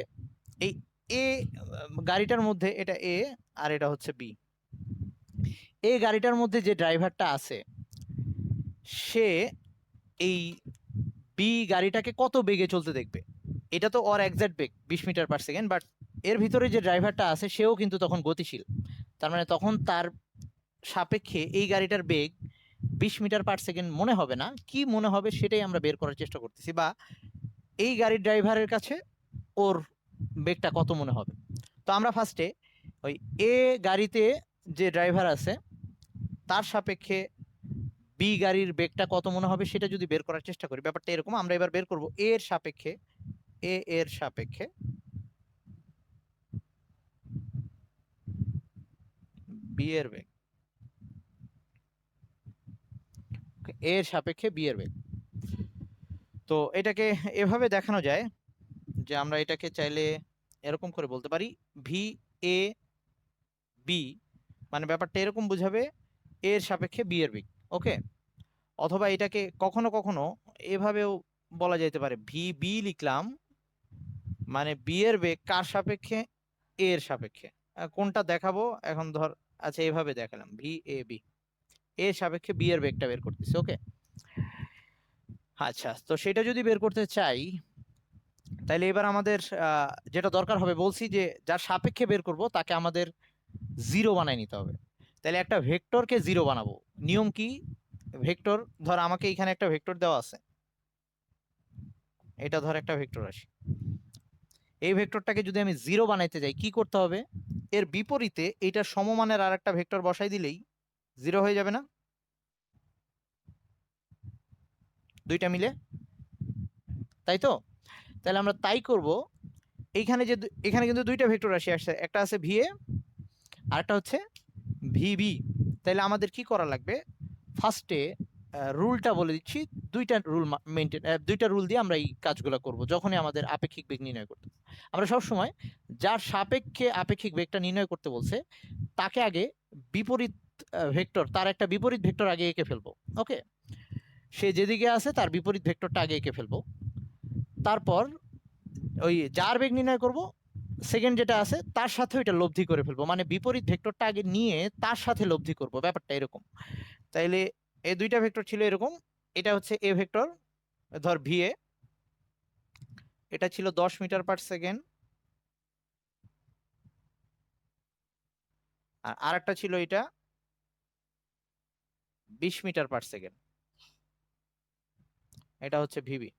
এই এ গাড়িটার মধ্যে এটা এ আর এটা হচ্ছে বি। এই গাড়িটার মধ্যে যে ড্রাইভারটা আছে সে এই বি গাড়িটাকে কত বেগে চলতে দেখবে। এটা তো ওর এক্সাক্ট বেগ 20 মিটার/সেকেন্ড, বাট এর ভিতরে যে ড্রাইভারটা আছে সেও কিন্তু তখন গতিশীল। তার মানে তখন তার সাপেক্ষে এই গাড়িটার বেগ 20 মিটার/সেকেন্ড মনে হবে না, কি মনে হবে সেটাই আমরা বের করার চেষ্টা করতেছি, বা এই গাড়ির ড্রাইভারের কাছে ওর বেগটা কত মনে হবে। তো আমরা ফার্স্টে ওই এ গাড়িতে যে ড্রাইভার আছে তার সাপেক্ষে বি গাড়ির বেগটা কত মনে হবে সেটা যদি বের করার চেষ্টা করি, ব্যাপারটা এরকম। আমরা এবার বের করব এ এর সাপেক্ষে, এ এর সাপেক্ষে বি এর বেগ, এ এর সাপেক্ষে বি এর বেগ। তো এটাকে এভাবে দেখানো যায় যে আমরা এটাকে চাইলে এরকম করে বলতে পারি ভি এ বি, মানে ব্যাপারটা এরকম বুঝাবে এ এর সাপেক্ষে বি এর বেগ। ওকে, অথবা এটাকে কখনো কখনো এভাবেও বলা যেতে পারে ভি বি লিখলাম, মানে বি এর বেগ কার সাপেক্ষে, এ এর সাপেক্ষে। কোনটা দেখাবো এখন, ধর আচ্ছা এভাবে দেখালাম ভি এ বি, এ এর সাপেক্ষে বি এর বেগটা বের করতেছি। ওকে, আচ্ছা তো সেটা যদি বের করতে চাই তাহলে এবার আমাদের যেটা দরকার হবে, বলছি যে যার সাপেক্ষে বের করব তাকে আমাদের জিরো বানায় নিতে হবে। তাহলে একটা ভেক্টরকে জিরো বানাবো, নিয়ম কি? ভেক্টর ধর আমাকে এখানে একটা ভেক্টর দেওয়া আছে, এটা ধর একটা ভেক্টর রাশি। এই ভেক্টরটাকে যদি আমি জিরো বানাইতে যাই কি করতে হবে? এর বিপরীতে এইটার সমমানের আর একটা ভেক্টর বসাই দিলেই জিরো হয়ে যাবে না, দুইটা মিলে, তাই তো? তাহলে আমরা তাই করব। এইখানে যে এখানে কিন্তু দুইটা ভেক্টর রাশি আসছে, একটা আছে ভি এ আর একটা হচ্ছে ভি বি। তাহলে আমাদের কি করা লাগবে? ফার্স্টে রুলটা বলে দিচ্ছি, দুইটা রুল মেনটেন, দুইটা রুল দিয়ে আমরা এই কাজগুলো করব যখনই আমাদের আপেক্ষিক বেগ নির্ণয় করতে। আমরা সব সময় যার সাপেক্ষে আপেক্ষিক বেগটা নির্ণয় করতে বলছে তাকে আগে বিপরীত ভেক্টর, তার একটা বিপরীত ভেক্টর আগে এঁকে ফেলবো। ওকে, সে যেদিকে আছে তার বিপরীত ভেক্টরটা আগে এঁকে ফেলবো। তারপর ওই যার বেগ নির্ণয় করব সেকেন্ড যেটা আছে তার সাথে ওইটা লব্ধি করে ফেলবো, মানে বিপরীত ভেক্টরটা আগে নিয়ে তার সাথে লব্ধি করব, ব্যাপারটা এরকম। তাইলে এই দুইটা ভেক্টর ছিল এরকম, এটা হচ্ছে এ ভেক্টর, ধর ভি এ, এটা ছিল 10 মিটার/সেকেন্ড, আর আরেকটা ছিল এটা 20 মিটার/সেকেন্ড, এটা হচ্ছে ভিবি।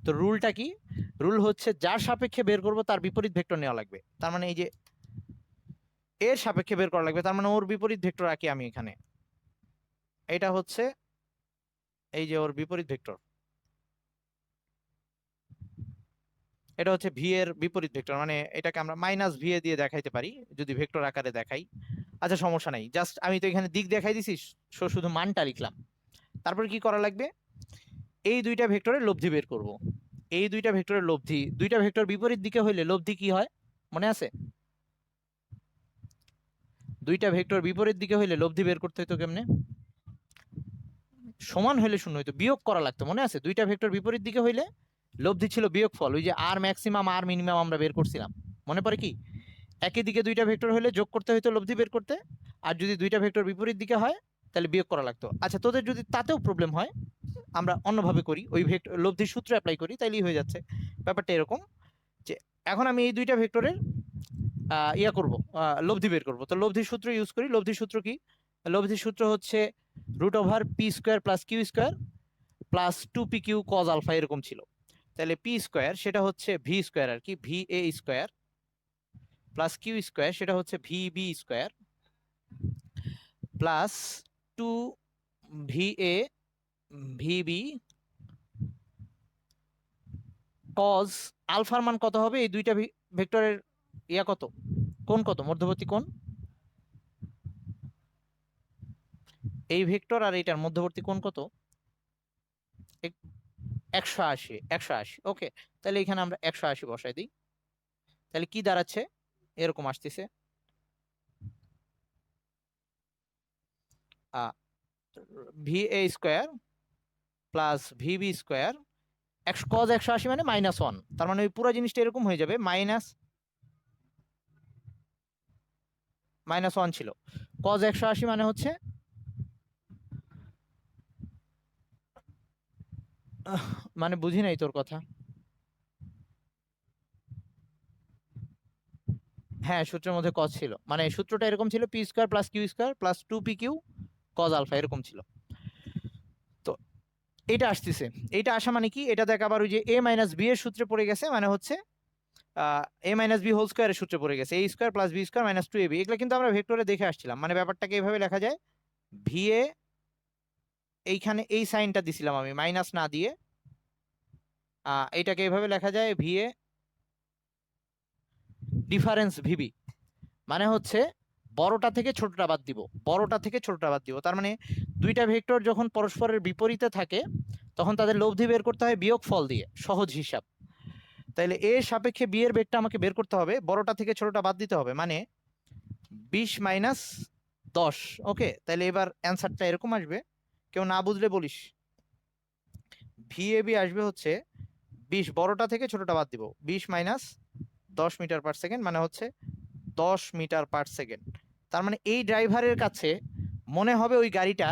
তো রুলটা কি? রুল হচ্ছে যার সাপেক্ষে বের করব তার বিপরীত ভেক্টর নেওয়া লাগবে। তার মানে এই যে এর সাপেক্ষে বের করা লাগবে, তার মানে ওর বিপরীত ভেক্টর আঁকি আমি এখানে, এটা হচ্ছে এই যে ওর বিপরীত ভেক্টর, এটা হচ্ছে ভি এর বিপরীত ভেক্টর, মানে এটাকে আমরা মাইনাস ভি এ দিয়ে দেখাইতে পারি যদি ভেক্টর আকারে দেখাই। আচ্ছা সমস্যা নাই, জাস্ট আমি তো এখানে দিক দেখাই দিছি, শুধু মানটা লিখলাম। তারপর কি করা লাগবে? এই দুইটা ভেক্টরের লব্ধি বের করব। এই দুইটা ভেক্টরের লব্ধি, দুইটা ভেক্টর বিপরীত দিকে হইলে লব্ধি কি হয় মনে আছে? দুইটা ভেক্টর বিপরীত দিকে হইলে লব্ধি বের করতে হইতো কেমনে? সমান হইলে শূন্য হইতো, বিয়োগ করা লাগতো, মনে আছে? দুইটা ভেক্টর বিপরীত দিকে হইলে লব্ধি ছিল বিয়োগফল, ওই যে আর ম্যাক্সিমাম আর মিনিমাম আমরা বের করছিলাম, মনে পড়ে কি? একই দিকে দুইটা ভেক্টর হলে যোগ করতে হইতো লব্ধি বের করতে, আর যদি দুইটা ভেক্টর বিপরীত দিকে হয় তাহলে বিয়োগ করা লাগতো। আচ্ছা তোদের যদি তাতেও প্রবলেম হয় আমরা অন্যভাবে করি, ওই ভেক্টর লব্ধির সূত্র অ্যাপ্লাই করি, তাইলেই হয়ে যাচ্ছে। ব্যাপারটা এরকম যে এখন আমি এই দুইটা ভেক্টরের ইয়া করব, লব্ধি বের করব। তো লব্ধির সূত্র ইউজ করি। লব্ধির সূত্র কি? লব্ধির সূত্র হচ্ছে √পি² + কিউ² + 2p কিউ cos আলফা, এরকম ছিল। তাহলে পি² সেটা হচ্ছে ভি² আর কি, VA² প্লাস কিউ² সেটা হচ্ছে VB² plus 2VA VB cos আলফার মান কত হবে? এই দুইটা ভেক্টরের ইয়া কত, কোণ কত, মধ্যবর্তী কোণ, এই ভেক্টর আর এইটার মধ্যবর্তী কোণ কত? 180, 180। ওকে, তাহলে এখানে আমরা 180 বসাই দিই। তাহলে কি দাঁড়াচ্ছে? এরকম আসতেছে, VA² প্লাস VB² cos 180 মানে -1, তার মানে ওই পুরো জিনিসটা এরকম হয়ে যাবে -1 ছিল। cos 180 মানে হচ্ছে মানে বুঝি নাই তোর কথা। হ্যাঁ, সূত্রের মধ্যে cos ছিল, মানে সূত্রটা এরকম ছিল p square plus q square plus 2pq cos alpha, এরকম ছিল। তো এটা আসতেছে, এটা আসা মানে কি, এটা দেখ আবার ওই যে a মাইনাস b এর সূত্রে পড়ে গেছে, মানে হচ্ছে a মাইনাস বি হোল স্কয়ারের সূত্রে পড়ে গেছে, a square plus b square minus 2ab। এগুলো কিন্তু আমরা ভেক্টরে দেখে আসছিলাম, মানে ব্যাপারটাকে এভাবে লেখা যায়, va এইখানে এই সাইনটা দিছিলাম আমি মাইনাস না দিয়ে, এইটাকে এভাবে লেখা যায় va ডিফারেন্স ভিবি, মানে হচ্ছে বড়টা থেকে ছোটটা বাদ দিব, বড়টা থেকে ছোটটা বাদ দিব। তার মানে দুইটা ভেক্টর যখন পরস্পরের বিপরীতে থাকে তখন তাদের লব্ধি বের করতে হয় বিয়োগ ফল দিয়ে, সহজ হিসাব। তাইলে এ সাপেক্ষে বি এর বেগটা আমাকে বের করতে হবে, বড়টা থেকে ছোটটা বাদ দিতে হবে, মানে 20 মাইনাস 10। ওকে, তাইলে এবার অ্যান্সারটা এরকম আসবে, কেউ না বুঝলে বলিস। ভিএবি আসবে হচ্ছে 20, বড়টা থেকে ছোটটা বাদ দিব, 20 মাইনাস 10 মিটার পার সেকেন্ড, মানে হচ্ছে 10 মিটার পার সেকেন্ড। তার মানে এই ড্রাইভারের কাছে মনে হবে ওই গাড়িটা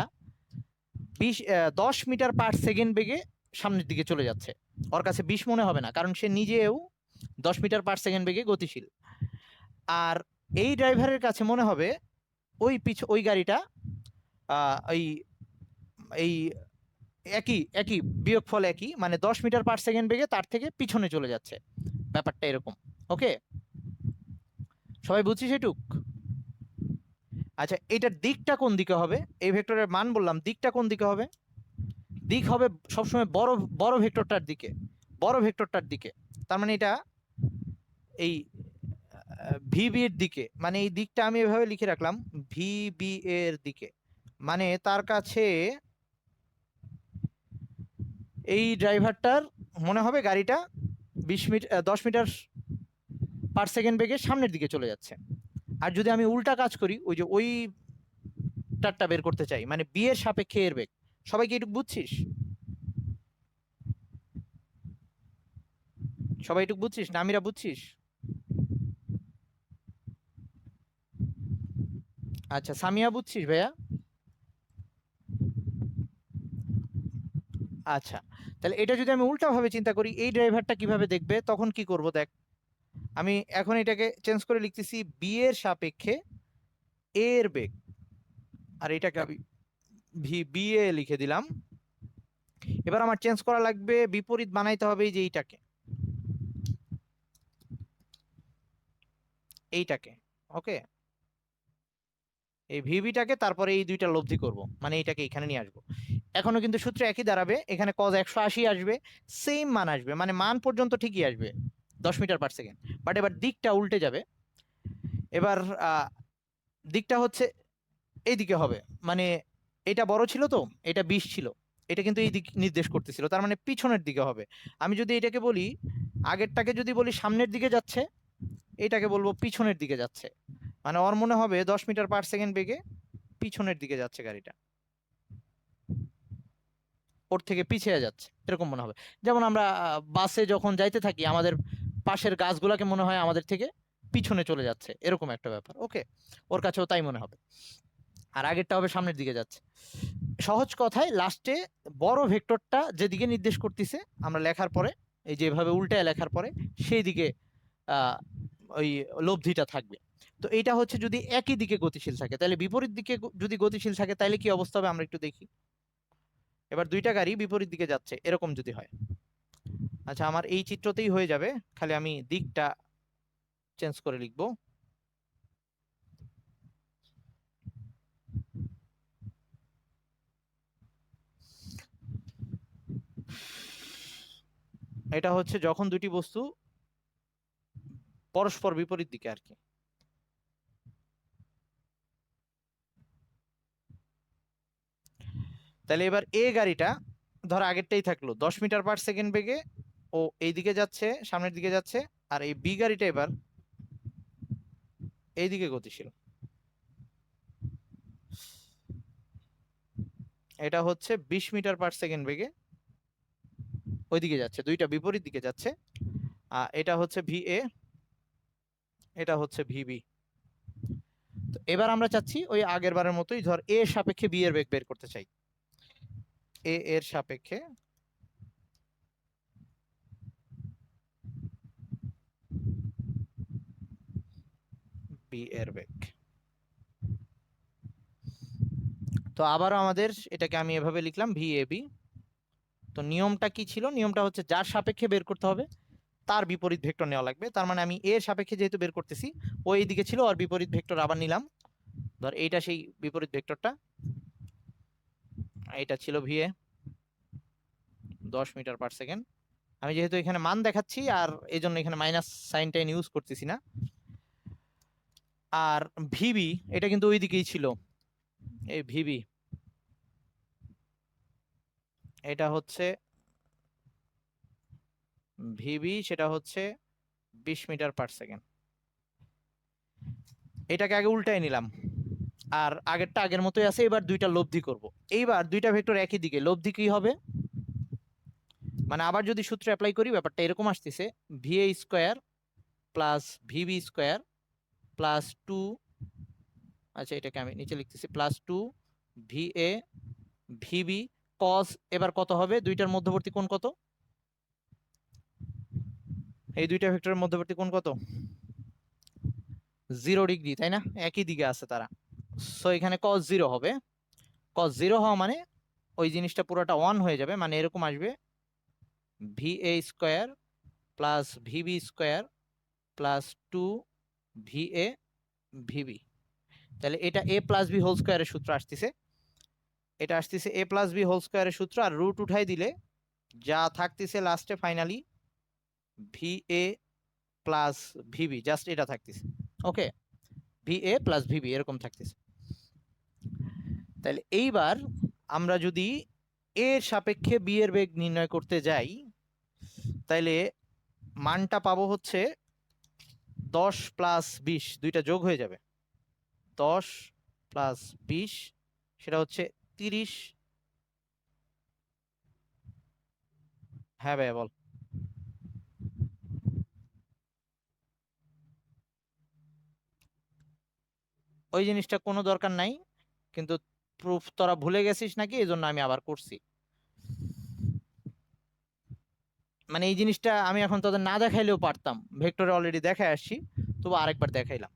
10 মিটার পার সেকেন্ড বেগে সামনের দিকে চলে যাচ্ছে। ওর কাছে 20 মনে হবে না, কারণ সে নিজেও 10 মিটার পার সেকেন্ড বেগে গতিশীল। আর এই ড্রাইভারের কাছে মনে হবে ওই গাড়িটা ওই এই একই একই বিয়োগফল একই, মানে 10 মিটার পার সেকেন্ড বেগে তার থেকে পিছনে চলে যাচ্ছে, ব্যাপারটা এরকম। ওকে, সবাই বুঝছিস এটুক? আচ্ছা, এটার দিকটা কোন দিকে হবে, এই ভেক্টরের মান বললাম, দিকটা কোন দিকে হবে? দিক হবে সবসময় বড় বড় ভেক্টরটার দিকে, বড় ভেক্টরটার দিকে। তার মানে এটা এই ভিবি এর দিকে, মানে এই দিকটা আমি এভাবে লিখে রাখলাম ভিবি এর দিকে, মানে তার কাছে এই ড্রাইভারটার মনে হবে গাড়িটা 20 মিটার 10 মিটার পার সেকেন্ড বেগে সামনের দিকে চলে যাচ্ছে। আর যদি আমি উল্টা কাজ করি, ওই যে ওই টারটা বের করতে চাই, মানে বি এর সাপেক্ষে এর বেগ, সবাই কি এটুকু বুঝছিস? সবাই এটুকু বুঝছিস, নামিরা বুঝছিস? আচ্ছা, সামিয়া বুঝছিস ভাইয়া? আচ্ছা, তাহলে এটা যদি আমি উল্টা ভাবে চিন্তা করি, এই ড্রাইভারটা কিভাবে দেখবে, তখন কি করব দেখ, আমি এখন এটাকে চেঞ্জ করে লিখতেছি বি এর সাপেক্ষে এর বেগ, আর এটাকে আমি বি এ লিখে দিলাম। এবার আমার চেঞ্জ করা লাগবে, বিপরীত বানাইতে হবে এই যে এইটাকে। ওকে, এই ভিবিটাকে তারপরে এই দুইটা লব্ধি করব, মানে এইটাকে এখানে নিয়ে আসবো। এখনো কিন্তু সূত্র একই দাঁড়াবে, এখানে cos 180 আসবে, সেম মান আসবে, মানে মান পর্যন্ত ঠিকই আসবে 10 মিটার পার সেকেন্ড, বাট এবার দিকটা উল্টে যাবে। এবার দিকটা হচ্ছে এইদিকে হবে, মানে এটা বড় ছিল তো, এটা 20 ছিল, এটা কিন্তু এই দিক নির্দেশ করতেছিল, তার মানে পিছনের দিকে হবে। আমি যদি এটাকে বলি, আগেরটাকে যদি বলি সামনের দিকে যাচ্ছে, এটাকে বলবো পিছনের দিকে যাচ্ছে, মানে ওর মনে হবে 10 মিটার পার সেকেন্ড বেগে পিছনের দিকে যাচ্ছে গাড়িটা, ওর থেকে পিছিয়ে যাচ্ছে, এরকম মনে হবে। যেমন আমরা বাসে যখন যাইতে থাকি, আমাদের পাশের গাছগুলাকে মনে হয় আমাদের থেকে পিছনে চলে যাচ্ছে, এরকম একটা ব্যাপার। ওকে, ওর কাছেও তাই মনে হবে, আর আগেরটা হবে সামনের দিকে যাচ্ছে। সহজ কথায় লাস্টে বড় ভেক্টরটা যেদিকে নির্দেশ করতেছে আমরা লেখার পরে, এই যেভাবে উল্টায় লেখার পরে সেই দিকে আহ ওই লব্ধিটা থাকবে। তো এইটা হচ্ছে যদি একই দিকে গতিশীল থাকে, তাহলে বিপরীত দিকে যদি গতিশীল থাকে তাহলে কি অবস্থা হবে আমরা একটু দেখি। এবার দুইটা গাড়ি বিপরীত দিকে যাচ্ছে, এরকম যদি হয়, আচ্ছা আমার এই চিত্রতেই হয়ে যাবে, খালি আমি দিকটা চেঞ্জ করে লিখবো। এটা হচ্ছে যখন দুটি বস্তু পরস্পর বিপরীত দিকে আর কি। তাহলে এবার এ গাড়িটা ধর আগেরটাই থাকলো 10 মিটার পার সেকেন্ড বেগে, ও এই দিকে যাচ্ছে, সামনের দিকে যাচ্ছে, আর এই বি গাড়িটা এবার এইদিকে গতিশীল, এটা হচ্ছে 20 মিটার পার সেকেন্ড বেগে ওইদিকে যাচ্ছে, দুইটা বিপরীত দিকে যাচ্ছে। এটা হচ্ছে VA, এটা হচ্ছে VB। তো এবার আমরা চাচ্ছি ওই আগের বারের মতোই, ধর A এর সাপেক্ষে B এর বেগ বের করতে চাই। A এর সাপেক্ষে B এর বেগ। তো আবারও আমাদের এটাকে আমি এভাবে লিখলাম VAB। তো নিয়মটা কি ছিল? নিয়মটা হচ্ছে যার সাপেক্ষে বের করতে হবে তার বিপরীত ভেক্টর নেওয়া লাগবে। তার মানে আমি এর সাপেক্ষে যেহেতু বের করতেছি, ও এইদিকে ছিল, আর বিপরীত ভেক্টর আবার নিলাম। ধর এইটা সেই বিপরীত ভেক্টরটা, এটা ছিল VA 10 মিটার পার সেকেন্ড। আমি যেহেতু এখানে মান দেখাচ্ছি আর এই জন্য এখানে মাইনাস সাইনটাইন ইউজ করতেছি না। আর VB এটা কিন্তু ওই দিকেই ছিল, এই VB এটা হচ্ছে VB, সেটা হচ্ছে 20 মিটার পার সেকেন্ড। এটাকে আগে উল্টাই নিলাম, আর আগেরটা আগের মতোই আছে। এবার দুইটা লব্ধি করব। এইবার দুইটা ভেক্টর একই দিকে, লব্ধি কি হবে? মানে আবার যদি সূত্র অ্যাপ্লাই করি, ব্যাপারটা এরকম আসতেছে, VA square plus VB square plus 2, আচ্ছা এটাকে আমি নিচে লিখতেছি, প্লাস 2 VA VB cos, এবার কত হবে? দুইটার মধ্যবর্তী কোণ কত? এই দুইটা ভেক্টরের মধ্যবর্তী কোণ কত? 0 ডিগ্রি, তাই না? একই দিকে আছে তারা। সো এখানে cos 0 হবে। cos 0 হওয়া মানে ওই জিনিসটা পুরোটা 1 হয়ে যাবে, মানে এরকম আসবে VA square plus VB square plus 2 VA VB। তাহলে এটা A প্লাস B হোল স্কোয়ারের সূত্র আসতেছে, এটা আসতেছে A প্লাস B হোল স্কোয়ারের সূত্র। আর রুট উঠাই দিলে যা থাকতেছে লাস্টে finally VA plus VB, just এটা থাকতেছে। ওকে, VA প্লাস VB এরকম থাকতেছে। তাহলে এইবার আমরা যদি এর সাপেক্ষে B এর বেগ নির্ণয় করতে যাই, তাইলে মানটা পাবো হচ্ছে 10 প্লাস 20, দুইটা যোগ হয়ে যাবে, 10 প্লাস 20 সেটা হচ্ছে 30। হ্যাঁ ভাইয়া বল। ওই জিনিসটা কোনো দরকার নাই, কিন্তু প্রুফ তোরা ভুলে গেছিস নাকি, এই জন্য আমি আবার করছি। মানে এই জিনিসটা আমি এখন তোদের না দেখাইলেও পারতাম, ভেক্টরে অলরেডি দেখাই আসছি, তবু আরেকবার দেখাইলাম।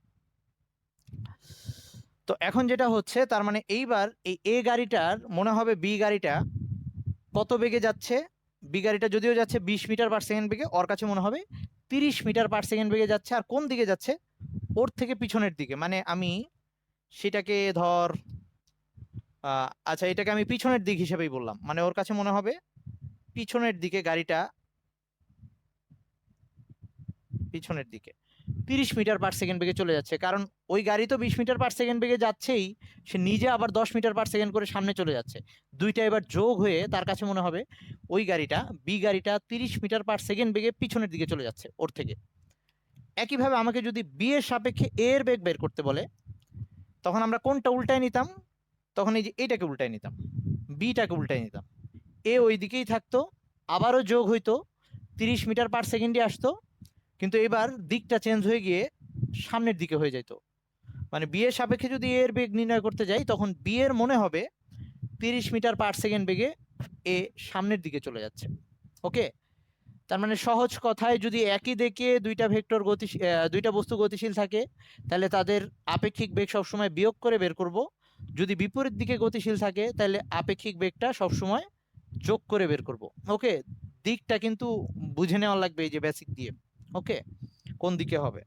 তো এখন যেটা হচ্ছে, তার মানে এইবার এই A গাড়িটার মনে হবে B গাড়িটা কত বেগে যাচ্ছে। B গাড়িটা যদিও যাচ্ছে 20 মিটার পার সেকেন্ড বেগে, ওর কাছে মনে হবে 30 মিটার পার সেকেন্ড বেগে যাচ্ছে। আর কোন দিকে যাচ্ছে? ওর থেকে পিছনের দিকে। মানে আমি সেটাকে ধর আচ্ছা এটাকে আমি পিছনের দিক হিসেবেই বললাম, মানে ওর কাছে মনে হবে পিছনের দিকে গাড়িটা, পিছনের দিকে 30 মিটার পার সেকেন্ড বেগে চলে যাচ্ছে। কারণ ওই গাড়ি তো 20 মিটার পার সেকেন্ড বেগে যাচ্ছেই, সে নিজে আবার 10 মিটার পার সেকেন্ড করে সামনে চলে যাচ্ছে। দুইটা এবার যোগ হয়ে তার কাছে মনে হবে ওই গাড়িটা, বি গাড়িটা 30 মিটার পার সেকেন্ড বেগে পিছনের দিকে চলে যাচ্ছে ওর থেকে। একইভাবে আমাকে যদি বি এর সাপেক্ষে এ এর বেগ বের করতে বলে, তখন আমরা কোনটা উল্টায় নিতাম? তখন এই যে এইটাকে উল্টায় নিতাম, বিটাকে উল্টায় নিতাম। এ ওই দিকেই থাকতো, আবারও যোগ হইতো, 30 মিটার পার সেকেন্ডে আসতো, কিন্তু এবার দিকটা চেঞ্জ হয়ে গিয়ে সামনের দিকে হয়ে যেত। মানে বি এর সাপেক্ষে যদি এর বেগ নির্ণয় করতে যাই, তখন বি এর মনে হবে 30 মিটার পার সেকেন্ড বেগে এ সামনের দিকে চলে যাচ্ছে। ওকে, তার মানে সহজ কথায়, যদি একই দিকে দুইটা ভেক্টর গতিশীল, দুইটা বস্তু গতিশীল থাকে, তাহলে তাদের আপেক্ষিক বেগ সবসময় বিয়োগ করে বের করব। যদি বিপরীত দিকে গতিশীল থাকে, তাহলে আপেক্ষিক বেগটা সবসময় যোগ করে বের করব। ওকে, দিকটা কিন্তু বুঝে নেওয়া লাগবে এই যে বেসিক দিয়ে। ওকে, কোন দিকে হবে।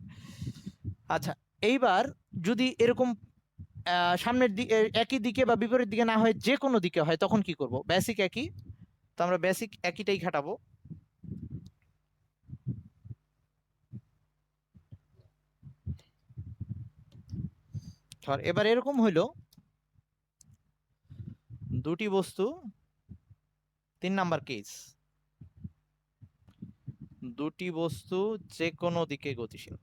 আচ্ছা, এইবার যদি এরকম সামনের দিকে একই দিকে বা বিপরীত দিকে না হয় যে কোনো দিকে হয়, তখন কি করব? বেসিক একই, তো আমরা বেসিক একইটাই খাটাবো। ধর এবার এরকম হইলো, দুটি বস্তু, 3 নাম্বার কেস, দুটি বস্তু যে কোনো দিকে গতিশীল।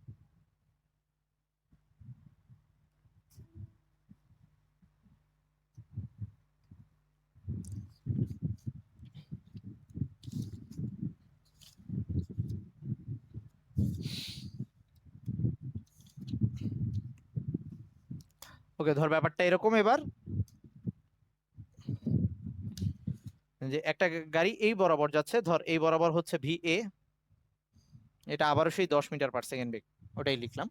ওকে, ধর ব্যাপারটা এরকম এবার, যে একটা গাড়ি এই বরাবর যাচ্ছে, ধর এই বরাবর হচ্ছে ভি এ, এটা আবারও সেই 10 মিটার/সেকেন্ড বেগ, ওটাই লিখলাম।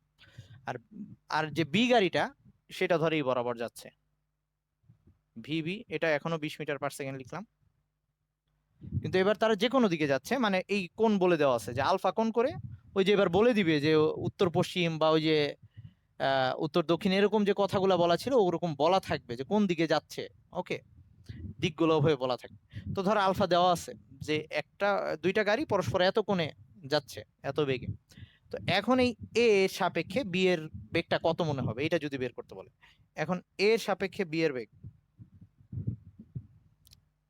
আর আর যে বি গাড়িটা সেটা ধর এই বরাবর যাচ্ছে ভিবি, এটা এখনো 20 মিটার/সেকেন্ড লিখলাম। কিন্তু এবার তারা যে কোনো দিকে যাচ্ছে, মানে এই কোণ বলে দেওয়া আছে যে আলফা কোণ করে, ওই যে এবার বলে দিবে যে উত্তর পশ্চিম বা ওই যে উত্তর দক্ষিণ এরকম যে কথাগুলো বলা ছিল ওরকম বলা থাকবে যে কোন দিকে যাচ্ছে। ওকে, দিকগুলো হয়ে বলা থাকবে। তো ধর আলফা দেওয়া আছে যে দুইটা গাড়ি পরস্পর এত কোণে যাচ্ছে, এত বেগে। তো এখন এই এ এর সাপেক্ষে বি এর বেগটা কত মনে হবে, এটা যদি বের করতে বলে। এখন এ এর সাপেক্ষে বি এর বেগ,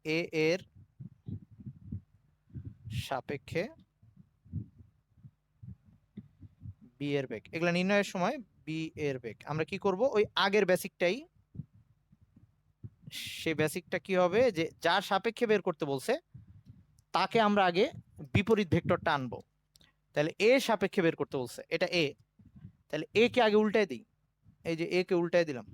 এ এর সাপেক্ষে বি এর বেগ, এগুলা নির্ণয়ের সময় বি এর বেগ আমরা কি করব, ওই আগের বেসিকটাই, সেই বেসিকটা কি হবে যে যার সাপেক্ষে বের করতে বলছে তাকে আমরা আগে বিপরীত ভেক্টরটা আনবো। তাহলে এ সাপেক্ষে বের করতে বলছে, এটা এ, তাহলে এ কে আগে উল্টায় দিই, এই যে এ কে উল্টায় দিলাম।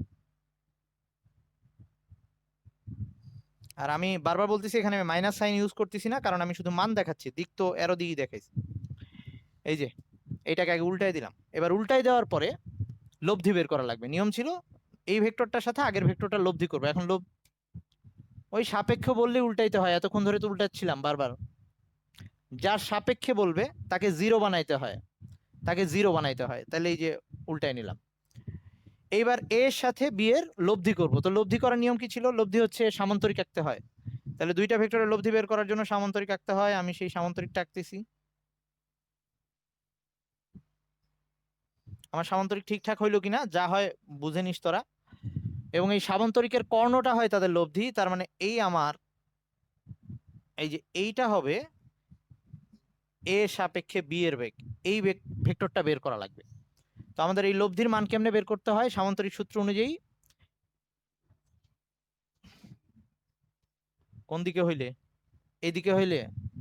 আর আমি বারবার বলতেছি এখানে আমি মাইনাস সাইন ইউজ করতেছি না, কারণ আমি শুধু মান দেখাচ্ছি, দিক তো এরো দিকই দেখাইছি। এই যে এইটাকে আগে উল্টায় দিলাম, এবার উল্টায় দেওয়ার পরে লব্ধি বের করা লাগবে। নিয়ম ছিল এই ভেক্টরটার সাথে আগের ভেক্টরটা লব্ধি করবো। এখন ওই সাপেক্ষ বললে উল্টাইতে হয়, এতক্ষণ ধরে তো উল্টাচ্ছিলাম বারবার। যার সাপেক্ষে বলবে তাকে জিরো বানাইতে হয়, তাকে জিরো বানাইতে হয়, তাহলে এই যে উল্টায় নিলাম। এইবার এর সাথে বি এর লব্ধি করব, তো লব্ধি করার নিয়ম কি ছিল, লব্ধি হচ্ছে সামান্তরিক আঁকতে হয়। তাহলে দুইটা ভেক্টরের লব্ধি বের করার জন্য সামান্তরিক আঁকতে হয়, আমি সেই সামান্তরিকটা আঁকতেছি। আমার সামান্তরিক ঠিকঠাক হইলো কিনা, যা হয় বুঝে নিস তোরা। এবং এই সামান্তরিকের কর্ণটা হয় তাদের লব্ধি, তার মানে এই আমার এই যে এইটা হবে এ সাপেক্ষে বি এর বেগ, এই ভেক্টরটা বের করা লাগবে। তো আমাদের এই লব্ধির মান কেমনে বের করতে হয়, সামান্তরিক সূত্র অনুযায়ী। কোন দিকে হইলে, এইদিকে হইলে,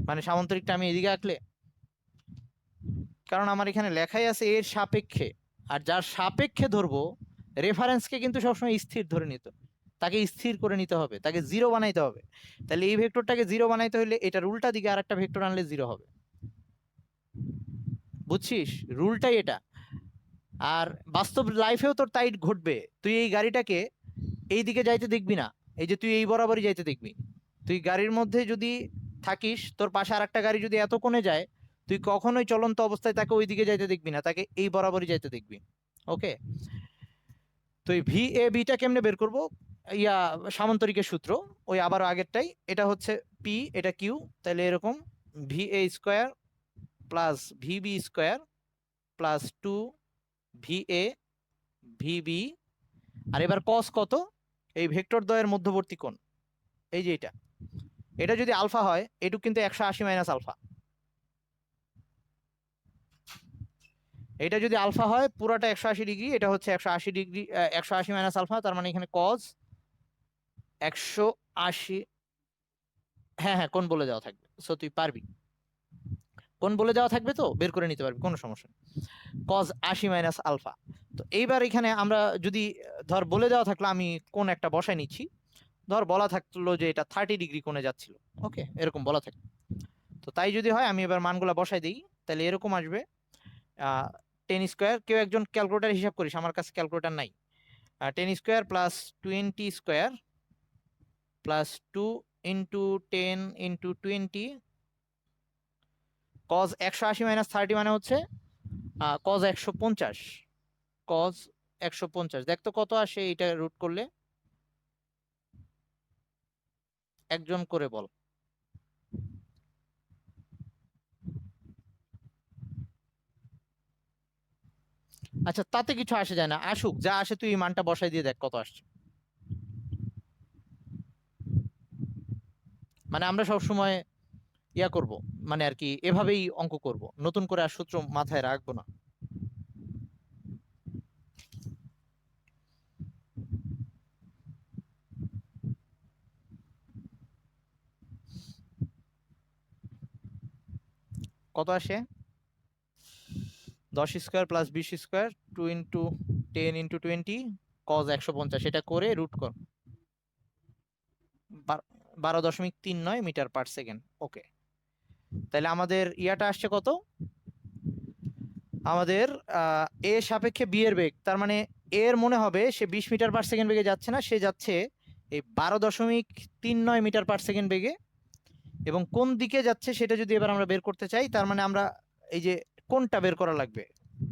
মানে সামান্তরিকটা আমি এদিকে আঁকলে, কারণ আমার এখানে লেখাই আছে এর সাপেক্ষে, আর যার সাপেক্ষে ধরবো রেফারেন্সকে কিন্তু সবসময় স্থির ধরে নিত, তাকে স্থির করে নিতে হবে, তাকে জিরো বানাইতে হবে। তাহলে এই ভেক্টরটাকে জিরো বানাইতে হলে এটার উল্টা দিকে আর একটা ভেক্টর আনলে জিরো হবে, বুঝছিস, রুলটাই এটা। আর বাস্তব লাইফেও তোর তাই ঘটবে, তুই এই গাড়িটাকে এই দিকে যাইতে দেখবি না, এই যে তুই এই বরাবরই যাইতে দেখবি। তুই গাড়ির মধ্যে যদি থাকিস, তোর পাশে আর একটা গাড়ি যদি এত কোণে যায়, তুই কখনোই চলন্ত অবস্থায় তাকে ওই দিকে যাইতে দেখবি না, তাকে এই বরাবরই যাইতে দেখবি। ওকে, তো এই ভি এ বিটা কেমনে বের করব, ইয়া সামান্তরিকের সূত্র, ওই আবার আগেরটাই, এটা হচ্ছে পি, এটা কিউ, তাহলে এরকম V A square plus V B square plus 2 V A V B. আর এবার কস কত, এই ভেক্টর দ্বয়ের মধ্যবর্তী কোণ, এই যে এটা, এটা যদি আলফা হয় এটুক কিন্তু 180 মাইনাস আলফা, এটা যদি আলফা হয় পুরাটা 180 ডিগ্রি, এটা হচ্ছে 180 ডিগ্রি, 180 মাইনাস আলফা, তার মানে এখানে কজ 180। হ্যাঁ হ্যাঁ, কোন বলে দেওয়া থাকবে, সো তুই পারবি, কোন বলে দেওয়া থাকবে তো বের করে নিতে পারবি, কোনো সমস্যা নেই। Cos 80 minus alpha. তো এইবার এখানে আমরা যদি ধর বলে দেওয়া থাকলো, আমি কোন একটা বসায় নিচ্ছি, ধর বলা থাকলো যে এটা 30 ডিগ্রি কোণে যাচ্ছিল, ওকে, এরকম বলা থাকে। তো তাই যদি হয় আমি এবার মানগুলা বসাই দিই, তাহলে এরকম আসবে 10 স্কোয়ার, কেউ একজন ক্যালকুলেটার হিসাব করিস, আমার কাছে ক্যালকুলেটার নাই। 10 square plus 20 square plus 2 × 10 × 20, cos 180 minus 30 মানে হচ্ছে কজ 150, কজ 150, দেখতো কত আসে এটা রুট করলে, একজন করে বল। আচ্ছা, তাতে কিছু আসে যায় না, আসুক যা আসে, তুই এই মানটা বসাই দিয়ে দেখ কত আসছে। মানে আমরা সব সময় ইয়া করব, মানে আর কি এভাবেই অঙ্ক করব, নতুন করে আর সূত্র মাথায় রাখবো না। কত আসে, 10 স্কোয়ার প্লাস 20 স্কোয়ার, 2 × 10 × 20, কজ 150 এটা করে রুট কর 12.39 মিটার পার সেকেন্ড। ওকে, তাহলে আমাদের ইয়াটা আসছে কত, আমাদের এ সাপেক্ষে বি এর বেগ, তার মানে এর মনে হবে সে 20 মিটার পার সেকেন্ড বেগে যাচ্ছে না, সে যাচ্ছে এই 12.39 মিটার পার সেকেন্ড বেগে। এবং কোন দিকে যাচ্ছে সেটা যদি এবার আমরা বের করতে চাই, তার মানে আমরা এই যে কোনটা বের করা লাগবে,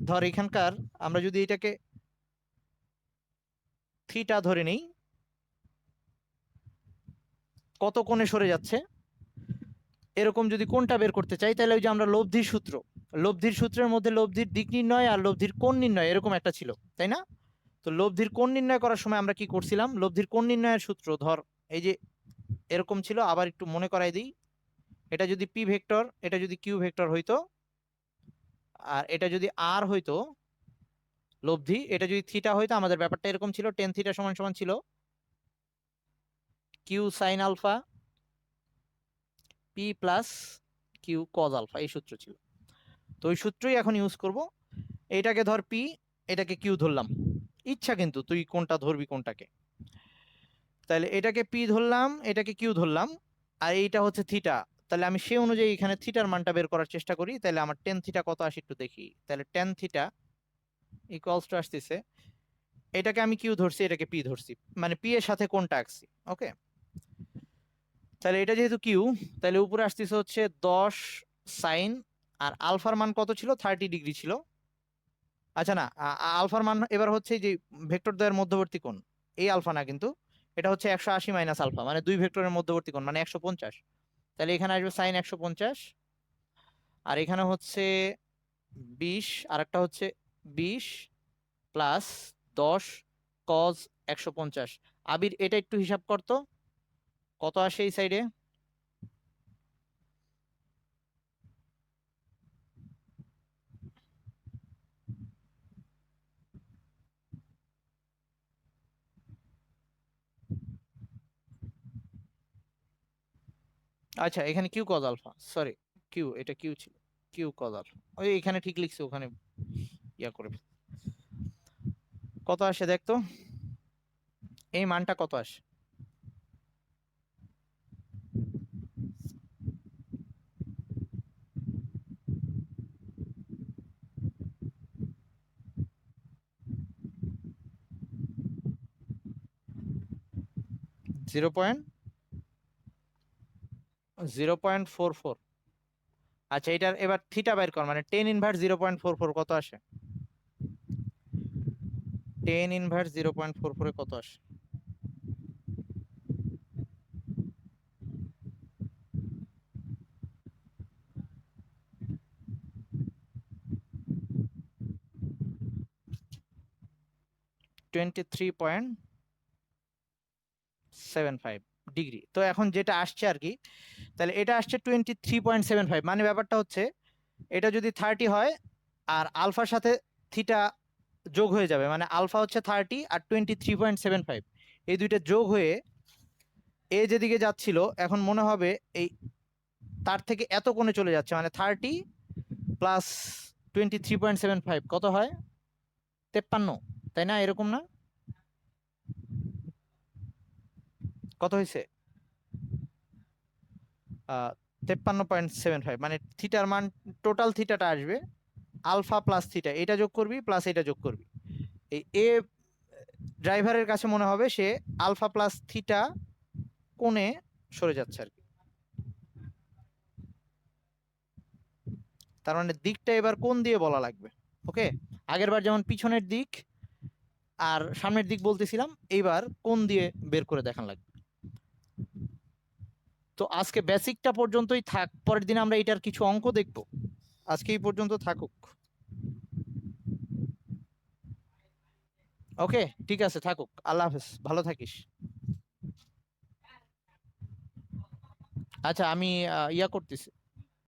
ধর এখানকার আমরা যদি এটাকে থিটা ধরে নেই, কত কোণে সরে যাচ্ছে এরকম যদি কোনটা বের করতে চাই, তাহলে ওই যে আমরা লব্ধির সূত্র, লব্ধির সূত্রের মধ্যে লব্ধির দিক নির্ণয় আর লব্ধির কোণ নির্ণয় এরকম একটা ছিল, তাই না? তো লব্ধির কোণ নির্ণয় করার সময় আমরা কি করছিলাম, লব্ধির কোণ নির্ণয়ের সূত্র ধর এই যে এরকম ছিল, আবার একটু মনে করাই দিই, এটা যদি পি ভেক্টর, এটা যদি কিউ ভেক্টর হইতো, আর এটা যদি আর হইতো লব্ধি, এটা যদি থিটা হইতো, আমাদের ব্যাপারটা এরকম ছিল, টেন থিটা সমান সমান ছিল q sin alpha p plus q cos alpha, এই সূত্র ছিল। তো ওই সূত্রই এখন ইউজ করব। এটাকে ধর পি, এটাকে কিউ ধরলাম, ইচ্ছা কিন্তু তুই কোনটা ধরবি কোনটাকে। তাহলে এটাকে পি ধরলাম, এটাকে কিউ ধরলাম, আর এইটা হচ্ছে থিটা। তাহলে আমি সেই অনুযায়ী এখানে থিটার মানটা বের করার চেষ্টা করি। তাহলে আমার টেন থিটা কত আসে একটু দেখি। তাহলে টেন থিটা ইকুয়ালস টু আসতেছে, এটাকে আমি কিউ ধরছি, এটাকে পি ধরছি, মানে পি এর সাথে কোনটা আঁকছি। ওকে, তাহলে এটা যেহেতু কিউ, তাহলে উপরে আসতেছে হচ্ছে 10 সাইন, আর আলফার মান কত ছিল, 30 ডিগ্রি ছিল। আচ্ছা না, আলফার মান এবার হচ্ছে যে ভেক্টর দ্বয়ের মধ্যবর্তী কোণ, এই আলফা না কিন্তু, এটা হচ্ছে 180 মাইনাস আলফা, মানে দুই ভেক্টরের মধ্যবর্তী কোণ মানে 150। তাহলে এখানে আসবে সাইন 150, আর এখানে হচ্ছে 20, আর একটা হচ্ছে 20 প্লাস 10 কজ 150। আবির এটা একটু হিসাব করতো কত আসে এই সাইডে। আচ্ছা, এখানে q cos alpha, sorry, q, এটা কিউ ছিল, কিউ কজ আলফা, ওই এখানে ঠিক লিখছে, ওখানে ইয়া করে কত আসে দেখতো, এই মানটা কত আসে। 0.44। আচ্ছা, এটার এবার থিটা বের কর, মানে টেন ইনভার্স 0.44 কত আসে, টেন ইনভার্স 0.44 কত আসে। 23.75 ডিগ্রি। তো এখন যেটা আসছে আর কি, তাহলে এটা আসছে 23.75, মানে ব্যাপারটা হচ্ছে এটা যদি 30 হয় আর আলফার সাথে থিটা যোগ হয়ে যাবে, মানে আলফা হচ্ছে 30 আর 23.75, এই দুইটা যোগ হয়ে এ যেদিকে যাচ্ছিল এখন মনে হবে এই তার থেকে এত কোণে চলে যাচ্ছে, মানে 30 প্লাস 23.75 কত হয়, 53, তাই না? এরকম না, কত হয়েছে, 53.75, মানে থিটার মান, টোটাল থিটাটা আসবে আলফা প্লাস থিটা, এটা যোগ করবি প্লাস এটা যোগ করবি, এই এ ড্রাইভারের কাছে মনে হবে সে আলফা প্লাস থিটা কোণে সরে যাচ্ছে আর কি। তার মানে দিকটা এবার কোন দিয়ে বলা লাগবে। ওকে, আগের বার যেমন পিছনের দিক আর সামনের দিক বলতেছিলাম, এইবার কোন দিয়ে বের করে দেখান লাগবে। তো আজকে বেসিকটা পর্যন্তই থাক, পরের দিন আমরা এটার কিছু অঙ্ক দেখব। আজকে এই পর্যন্ত থাকুক। ওকে, ঠিক আছে, থাকুক, আল্লাহ হাফেজ, ভালো থাকিস। আচ্ছা, আমি ইয়া করতেছি।